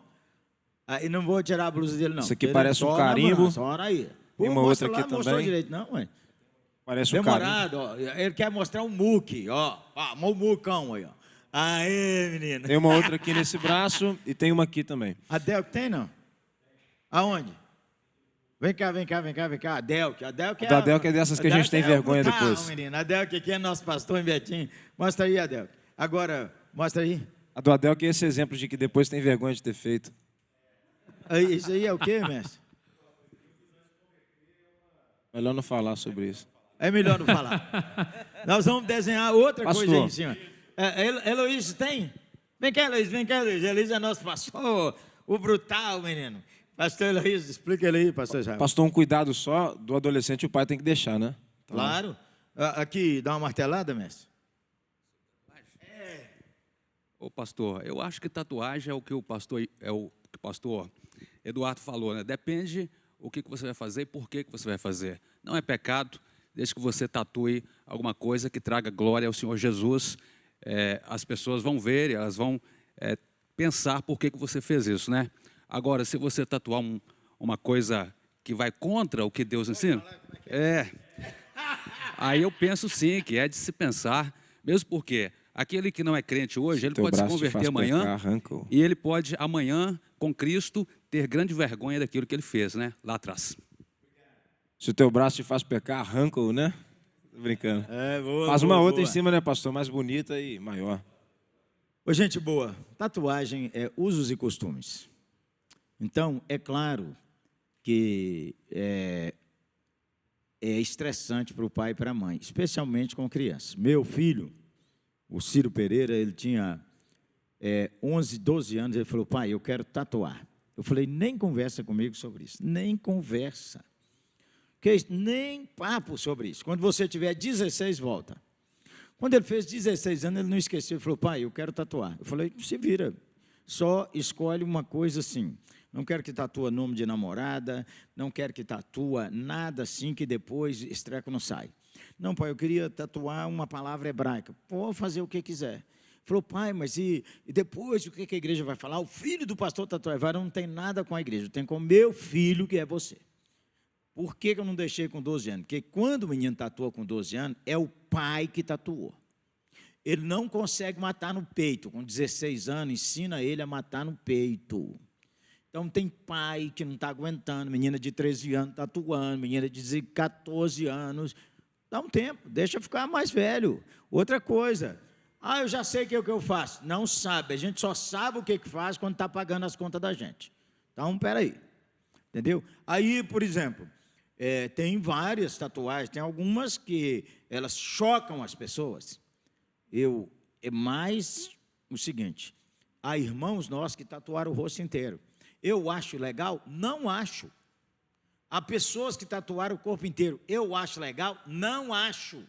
Aí não vou tirar a blusa dele, não. Isso aqui parece um carimbo. Só aí. Tem uma outra aqui também. Mostrou direito, não, ué. Parece um carimbo. Demorado, ó. Ele quer mostrar um muque, ó. O mucão aí, ó. Aê, menino. Tem uma outra aqui nesse braço e tem uma aqui também. A Del tem, não? Aonde? Vem cá, vem cá, vem cá, vem cá. Adelque Do Adelque é dessas que a gente tem vergonha brutal, depois. Menino. Adelque aqui é nosso pastor em Betim. Mostra aí, Adelque. Agora, mostra aí. A do Adelque é esse exemplo de que depois tem vergonha de ter feito. Isso aí é o quê, mestre? Melhor não falar sobre isso. É melhor não falar. Nós vamos desenhar outra Pastor. coisa aí em cima. Heloísa tem? Vem cá, Heloísa, vem cá, Heloísa. Heloísa é nosso pastor, o brutal, menino. Pastor Heloísa, explica ele aí, pastor Israel. Pastor, um cuidado só do adolescente, o pai tem que deixar, né? Claro. Aqui, dá uma martelada, mestre. Ô pastor, eu acho que tatuagem é o que o pastor Eduardo falou, né? Depende o que você vai fazer e por que você vai fazer. Não é pecado, desde que você tatue alguma coisa que traga glória ao Senhor Jesus. As pessoas vão ver e elas vão pensar por que você fez isso, né? Agora, se você tatuar uma coisa que vai contra o que Deus ensina, aí eu penso sim que é de se pensar, mesmo porque aquele que não é crente hoje, ele pode se converter amanhã e ele pode amanhã, com Cristo, ter grande vergonha daquilo que ele fez, né? Lá atrás. Se o teu braço te faz pecar, arranca-o, né? Tô brincando. Boa, Faz uma boa, outra boa. em cima, né, pastor? Mais bonita e maior. Ô, gente boa, tatuagem é usos e costumes. Então, é claro que é estressante para o pai e para a mãe, especialmente com crianças. Meu filho, o Ciro Pereira, ele tinha 11, 12 anos, ele falou, pai, eu quero tatuar. Eu falei, nem conversa comigo sobre isso, nem conversa. Nem papo sobre isso. Quando você tiver 16, volta. Quando ele fez 16 anos, ele não esqueceu, ele falou, pai, eu quero tatuar. Eu falei, se vira, só escolhe uma coisa assim. Não quero que tatua nome de namorada, não quero que tatua nada assim que depois esse treco não sai. Não, pai, eu queria tatuar uma palavra hebraica. Pode fazer o que quiser. Falou, pai, mas e depois o que a igreja vai falar? O filho do pastor tatuava não tem nada com a igreja, tem com o meu filho, que é você. Por que eu não deixei com 12 anos? Porque quando o menino tatua com 12 anos, é o pai que tatuou. Ele não consegue matar no peito. Com 16 anos, ensina ele a matar no peito. Então, tem pai que não está aguentando, menina de 13 anos tatuando, menina de 14 anos. Dá um tempo, deixa ficar mais velho. Outra coisa, eu já sei o que eu faço. Não sabe, a gente só sabe o que faz quando está pagando as contas da gente. Então, peraí, entendeu? Aí, por exemplo, tem várias tatuagens, tem algumas que elas chocam as pessoas. É mais o seguinte, há irmãos nossos que tatuaram o rosto inteiro. Eu acho legal? Não acho. Há pessoas que tatuaram o corpo inteiro. Eu acho legal? Não acho.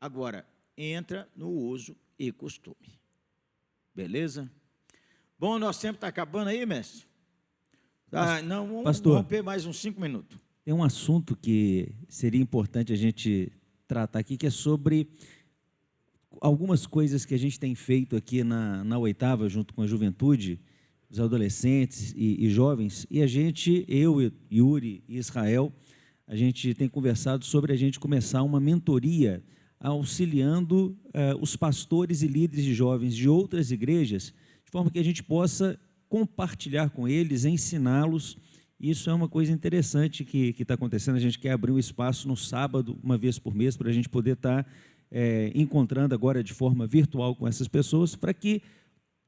Agora, entra no uso e costume. Beleza? Bom, nosso tempo está acabando aí, mestre? Não, vamos romper mais uns 5 minutos. Tem um assunto que seria importante a gente tratar aqui, que é sobre algumas coisas que a gente tem feito aqui na oitava, junto com a juventude, os adolescentes e jovens, e eu, Yuri e Israel, a gente tem conversado sobre a gente começar uma mentoria auxiliando os pastores e líderes de jovens de outras igrejas, de forma que a gente possa compartilhar com eles, ensiná-los. Isso é uma coisa interessante que está acontecendo. A gente quer abrir um espaço no sábado, uma vez por mês, para a gente poder estar encontrando agora de forma virtual com essas pessoas, para que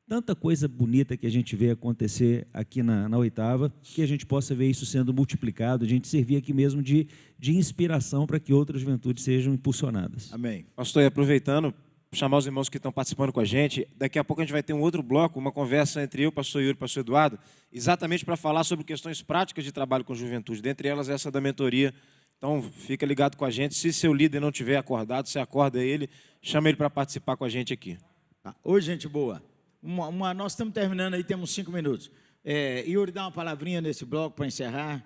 tanta coisa bonita que a gente vê acontecer aqui na oitava, que a gente possa ver isso sendo multiplicado, a gente servir aqui mesmo de inspiração para que outras juventudes sejam impulsionadas. Amém. Pastor, e aproveitando, chamar os irmãos que estão participando com a gente, daqui a pouco a gente vai ter um outro bloco, uma conversa entre eu, pastor Yuri e pastor Eduardo, exatamente para falar sobre questões práticas de trabalho com juventude, dentre elas essa da mentoria. Então, fica ligado com a gente. Se seu líder não tiver acordado, você acorda ele, chama ele para participar com a gente aqui. Oi, gente boa. Nós estamos terminando aí, temos 5 minutos. Yuri, dá uma palavrinha nesse bloco para encerrar.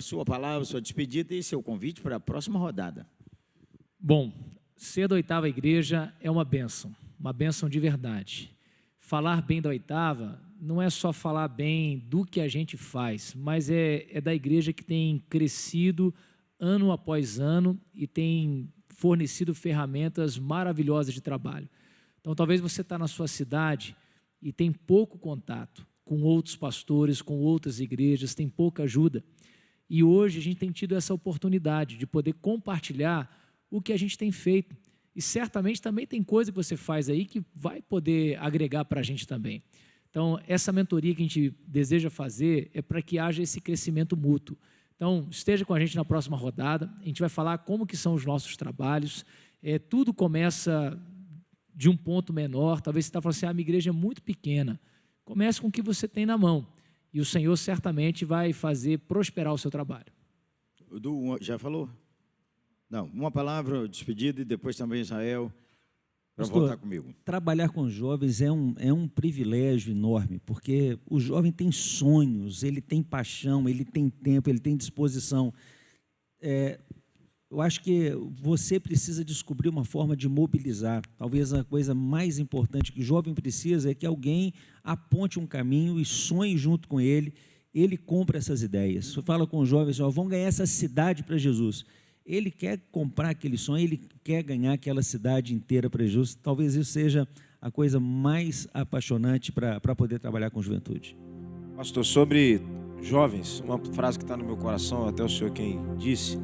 Sua palavra, sua despedida e seu convite para a próxima rodada. Bom, ser da oitava igreja é uma bênção de verdade. Falar bem da oitava não é só falar bem do que a gente faz, mas é da igreja que tem crescido ano após ano e tem fornecido ferramentas maravilhosas de trabalho. Então, talvez você está na sua cidade e tem pouco contato com outros pastores, com outras igrejas, tem pouca ajuda. E hoje a gente tem tido essa oportunidade de poder compartilhar o que a gente tem feito. E certamente também tem coisa que você faz aí que vai poder agregar para a gente também. Então, essa mentoria que a gente deseja fazer é para que haja esse crescimento mútuo. Então, esteja com a gente na próxima rodada, a gente vai falar como que são os nossos trabalhos. Tudo começa de um ponto menor, talvez você está falando assim, minha igreja é muito pequena. Comece com o que você tem na mão, e o Senhor certamente vai fazer prosperar o seu trabalho. O Du já falou? Não, uma palavra, despedida, e depois também Israel, para Pastor, voltar comigo. Trabalhar com jovens é um privilégio enorme, porque o jovem tem sonhos, ele tem paixão, ele tem tempo, ele tem disposição. Eu acho que você precisa descobrir uma forma de mobilizar. Talvez a coisa mais importante que o jovem precisa é que alguém aponte um caminho e sonhe junto com ele, ele compra essas ideias. Você fala com os jovens, vão ganhar essa cidade para Jesus. Ele quer comprar aquele sonho, ele quer ganhar aquela cidade inteira para Jesus. Talvez isso seja a coisa mais apaixonante para poder trabalhar com juventude. Pastor, sobre jovens, uma frase que está no meu coração, até o senhor quem disse,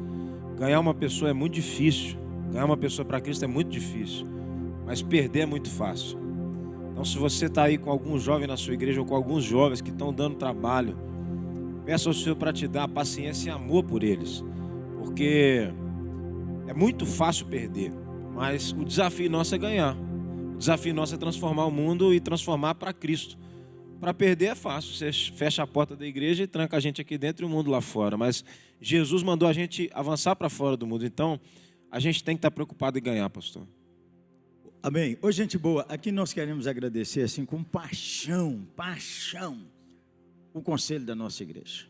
ganhar uma pessoa é muito difícil, ganhar uma pessoa para Cristo é muito difícil, mas perder é muito fácil. Então, se você está aí com algum jovem na sua igreja ou com alguns jovens que estão dando trabalho, peça ao Senhor para te dar paciência e amor por eles, porque é muito fácil perder, mas o desafio nosso é ganhar. O desafio nosso é transformar o mundo e transformar para Cristo. Para perder é fácil, você fecha a porta da igreja e tranca a gente aqui dentro e o mundo lá fora, mas Jesus mandou a gente avançar para fora do mundo, então a gente tem que estar preocupado em ganhar, pastor. Amém. Ô, gente boa, aqui nós queremos agradecer assim com paixão, o conselho da nossa igreja,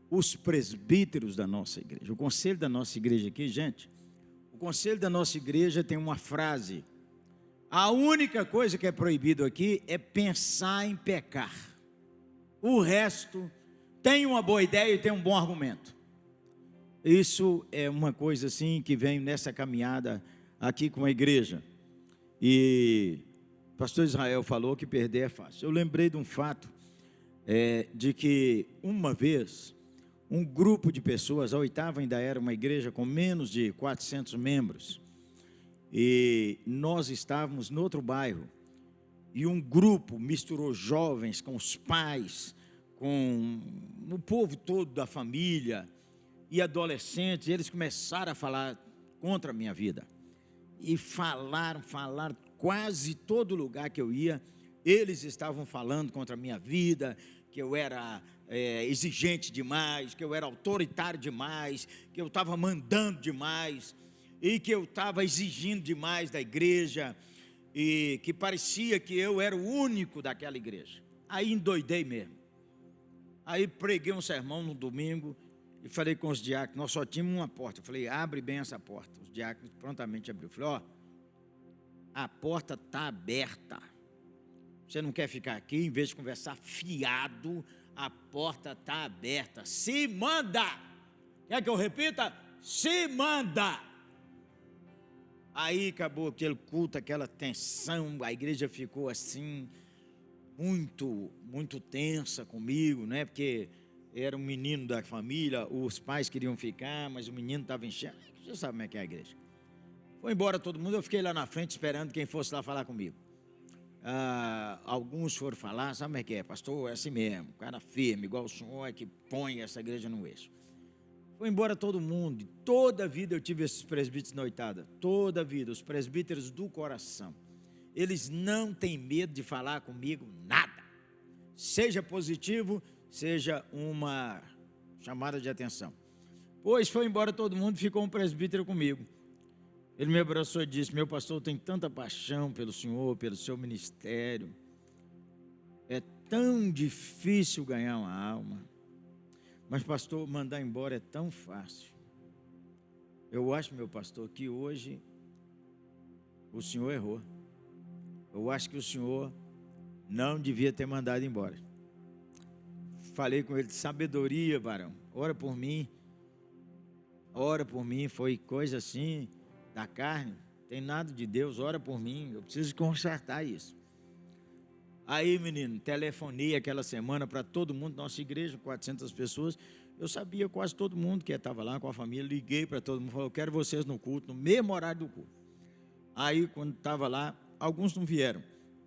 os presbíteros da nossa igreja. O conselho da nossa igreja aqui, gente, o conselho da nossa igreja tem uma frase: a única coisa que é proibido aqui é pensar em pecar. O resto tem uma boa ideia e tem um bom argumento. Isso é uma coisa assim que vem nessa caminhada aqui com a igreja. E o pastor Israel falou que perder é fácil. Eu lembrei de um fato, de que uma vez um grupo de pessoas, a Oitava ainda era uma igreja com menos de 400 membros, e nós estávamos no outro bairro, e um grupo misturou jovens com os pais, com o povo todo da família, e adolescentes, e eles começaram a falar contra a minha vida, e falaram, quase todo lugar que eu ia, eles estavam falando contra a minha vida, que eu era exigente demais, que eu era autoritário demais, que eu estava mandando demais, e que eu estava exigindo demais da igreja, e que parecia que eu era o único daquela igreja. Aí endoidei mesmo. Aí preguei um sermão no domingo, e falei com os diáconos, nós só tínhamos uma porta. Eu falei, abre bem essa porta. Os diáconos prontamente abriu. Eu falei, a porta está aberta. Você não quer ficar aqui, em vez de conversar fiado, a porta está aberta. Se manda! Quer que eu repita? Se manda! Aí acabou aquele culto, aquela tensão, a igreja ficou assim, muito tensa comigo, né? Porque era um menino da família, os pais queriam ficar, mas o menino estava enchendo. Você sabe como é que é a igreja. Foi embora todo mundo, eu fiquei lá na frente esperando quem fosse lá falar comigo. Alguns foram falar, sabe como é que é, pastor? É assim mesmo, cara firme, igual o senhor é que põe essa igreja no eixo. Foi embora todo mundo, toda a vida eu tive esses presbíteros na Oitava, toda a vida, os presbíteros do coração. Eles não têm medo de falar comigo nada, seja positivo, seja uma chamada de atenção. Pois foi embora todo mundo, ficou um presbítero comigo. Ele me abraçou e disse, meu pastor, tem tanta paixão pelo senhor, pelo seu ministério. É tão difícil ganhar uma alma. Mas, pastor, mandar embora é tão fácil. Eu acho, meu pastor, que hoje o senhor errou. Eu acho que o senhor não devia ter mandado embora. Falei com ele, sabedoria, varão, ora por mim, foi coisa assim, da carne, tem nada de Deus, ora por mim, eu preciso consertar isso. Aí, menino, telefonei aquela semana para todo mundo, nossa igreja, 400 pessoas. Eu sabia quase todo mundo que estava lá com a família. Liguei para todo mundo, falei, eu quero vocês no culto, no mesmo horário do culto. Aí, quando estava lá, alguns não vieram,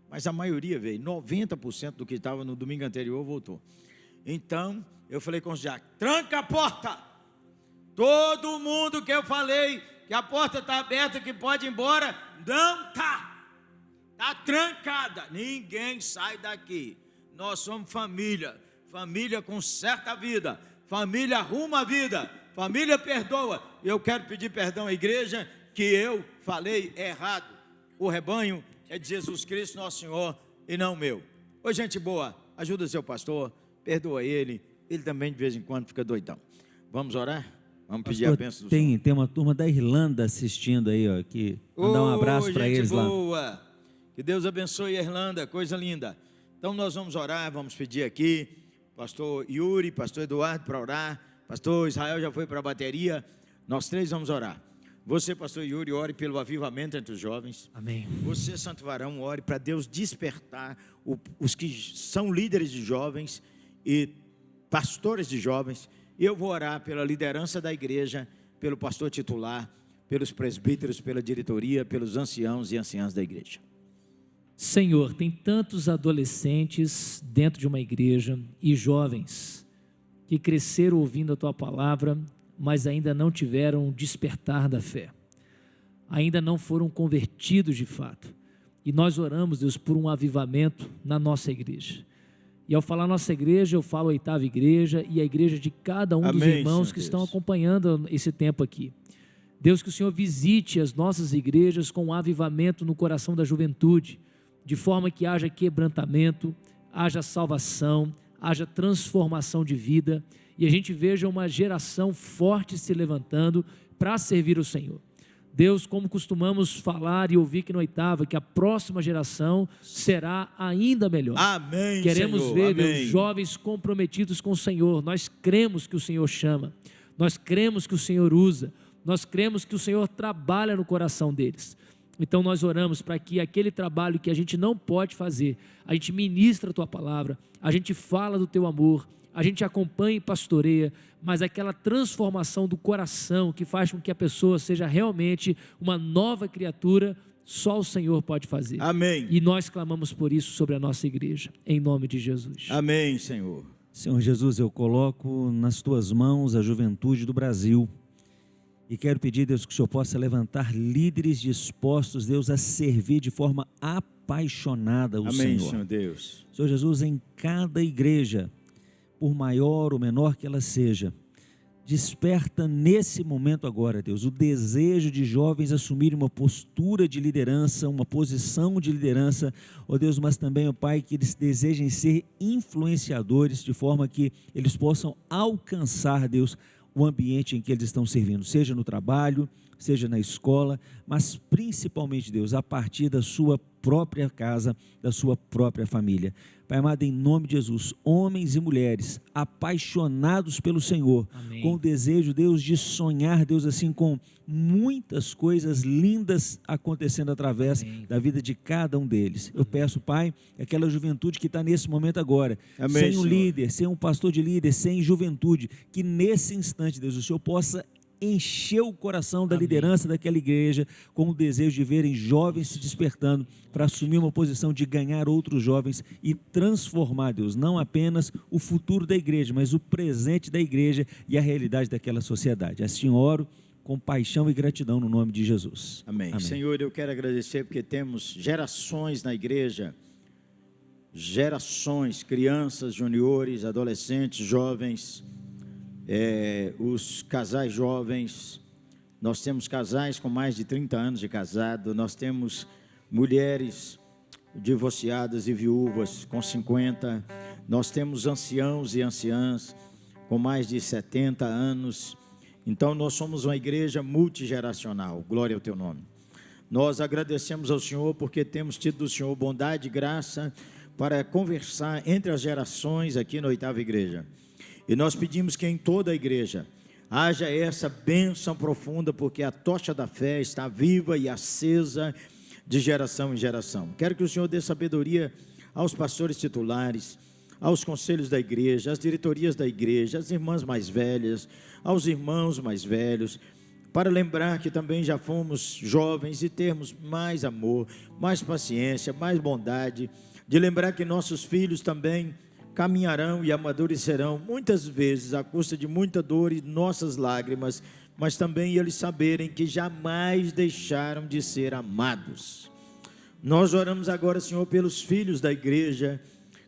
mas a maioria veio. 90% do que estava no domingo anterior voltou. Então, eu falei com os diáconos, tranca a porta. Todo mundo que eu falei que a porta está aberta, que pode ir embora, não está. Está trancada, ninguém sai daqui. Nós somos família, família conserta a vida, família arruma a vida, família perdoa. Eu quero pedir perdão à igreja que eu falei errado. O rebanho é de Jesus Cristo, nosso Senhor, e não meu. Ô gente boa, ajuda seu pastor, perdoa ele também de vez em quando fica doidão. Vamos orar? Vamos pedir a bênção do Senhor. Tem uma turma da Irlanda assistindo aí, ó, que mandar um abraço para eles lá. Boa. Que Deus abençoe a Irlanda, coisa linda. Então nós vamos orar, vamos pedir aqui, pastor Yuri, pastor Eduardo para orar, pastor Israel já foi para a bateria, nós três vamos orar. Você, pastor Yuri, ore pelo avivamento entre os jovens. Amém. Você, santo varão, ore para Deus despertar os que são líderes de jovens e pastores de jovens. Eu vou orar pela liderança da igreja, pelo pastor titular, pelos presbíteros, pela diretoria, pelos anciãos e anciãs da igreja. Senhor, tem tantos adolescentes dentro de uma igreja e jovens que cresceram ouvindo a Tua palavra, mas ainda não tiveram o despertar da fé, ainda não foram convertidos de fato. E nós oramos, Deus, por um avivamento na nossa igreja. E ao falar nossa igreja, eu falo a 8ª igreja e a igreja de cada um dos irmãos que estão acompanhando esse tempo aqui. Deus, que o Senhor visite as nossas igrejas com um avivamento no coração da juventude, de forma que haja quebrantamento, haja salvação, haja transformação de vida, e a gente veja uma geração forte se levantando para servir o Senhor. Deus, como costumamos falar e ouvir que na 8ª, que a próxima geração será ainda melhor. Amém, Queremos Senhor, ver, amém. Deus, jovens comprometidos com o Senhor. Nós cremos que o Senhor chama, nós cremos que o Senhor usa, nós cremos que o Senhor trabalha no coração deles. Então nós oramos para que aquele trabalho que a gente não pode fazer, a gente ministra a Tua palavra, a gente fala do Teu amor, a gente acompanha e pastoreia, mas aquela transformação do coração que faz com que a pessoa seja realmente uma nova criatura, só o Senhor pode fazer. Amém. E nós clamamos por isso sobre a nossa igreja, em nome de Jesus. Amém, Senhor. Senhor Jesus, eu coloco nas Tuas mãos a juventude do Brasil e quero pedir, Deus, que o Senhor possa levantar líderes dispostos, Deus, a servir de forma apaixonada o Amém, Senhor. Senhor Deus. Senhor Jesus, em cada igreja, por maior ou menor que ela seja, desperta nesse momento agora, Deus, o desejo de jovens assumirem uma postura de liderança, uma posição de liderança, ó Deus, mas também, ó Pai, que eles desejem ser influenciadores, de forma que eles possam alcançar, Deus, o ambiente em que eles estão servindo, seja no trabalho, seja na escola, mas principalmente, Deus, a partir da sua própria casa, da sua própria família. Pai amado, em nome de Jesus, homens e mulheres apaixonados pelo Senhor, Amém. com o desejo, Deus, de sonhar, Deus, assim, com muitas coisas lindas acontecendo através Amém. da vida de cada um deles. Eu peço, Pai, aquela juventude que está nesse momento agora, Amém, sem um Senhor. líder, sem um pastor de líder, sem juventude, que nesse instante, Deus, o Senhor possa encher o coração da Amém. liderança daquela igreja com o desejo de verem jovens se despertando para assumir uma posição de ganhar outros jovens e transformar, Deus, não apenas o futuro da igreja, mas o presente da igreja e a realidade daquela sociedade. Assim oro com paixão e gratidão no nome de Jesus. Amém. Senhor, eu quero agradecer porque temos gerações na igreja, gerações, crianças, juniores, adolescentes, jovens, os casais jovens. Nós temos casais com mais de 30 anos de casado, nós temos mulheres divorciadas e viúvas com 50, nós temos anciãos e anciãs com mais de 70 anos. Então nós somos uma igreja multigeracional, glória ao Teu nome. Nós agradecemos ao Senhor porque temos tido do Senhor bondade e graça para conversar entre as gerações aqui na 8ª igreja. E nós pedimos que em toda a igreja haja essa bênção profunda, porque a tocha da fé está viva e acesa de geração em geração. Quero que o Senhor dê sabedoria aos pastores titulares, aos conselhos da igreja, às diretorias da igreja, às irmãs mais velhas, aos irmãos mais velhos, para lembrar que também já fomos jovens e termos mais amor, mais paciência, mais bondade, de lembrar que nossos filhos também caminharão e amadurecerão, muitas vezes à custa de muita dor e nossas lágrimas, mas também eles saberem que jamais deixaram de ser amados. Nós oramos agora, Senhor, pelos filhos da igreja,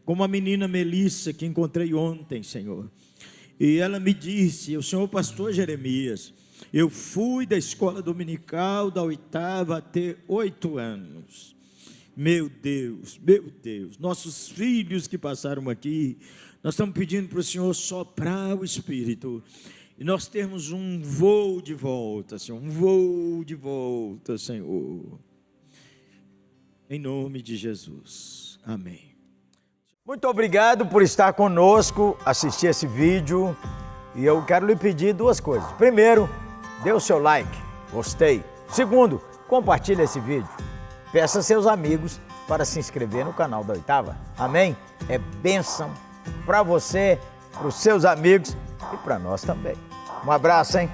como a menina Melissa que encontrei ontem, Senhor. E ela me disse, o Senhor pastor Jeremias, eu fui da escola dominical da 8ª até 8 anos. Meu Deus, nossos filhos que passaram aqui, nós estamos pedindo para o Senhor soprar o Espírito, e nós termos um voo de volta, Senhor, um voo de volta, Senhor, em nome de Jesus, amém. Muito obrigado por estar conosco, assistir esse vídeo, e eu quero lhe pedir 2 coisas. Primeiro, dê o seu like, gostei. Segundo, compartilhe esse vídeo. Peça a seus amigos para se inscrever no canal da 8ª. Amém? É bênção para você, para os seus amigos e para nós também. Um abraço, hein?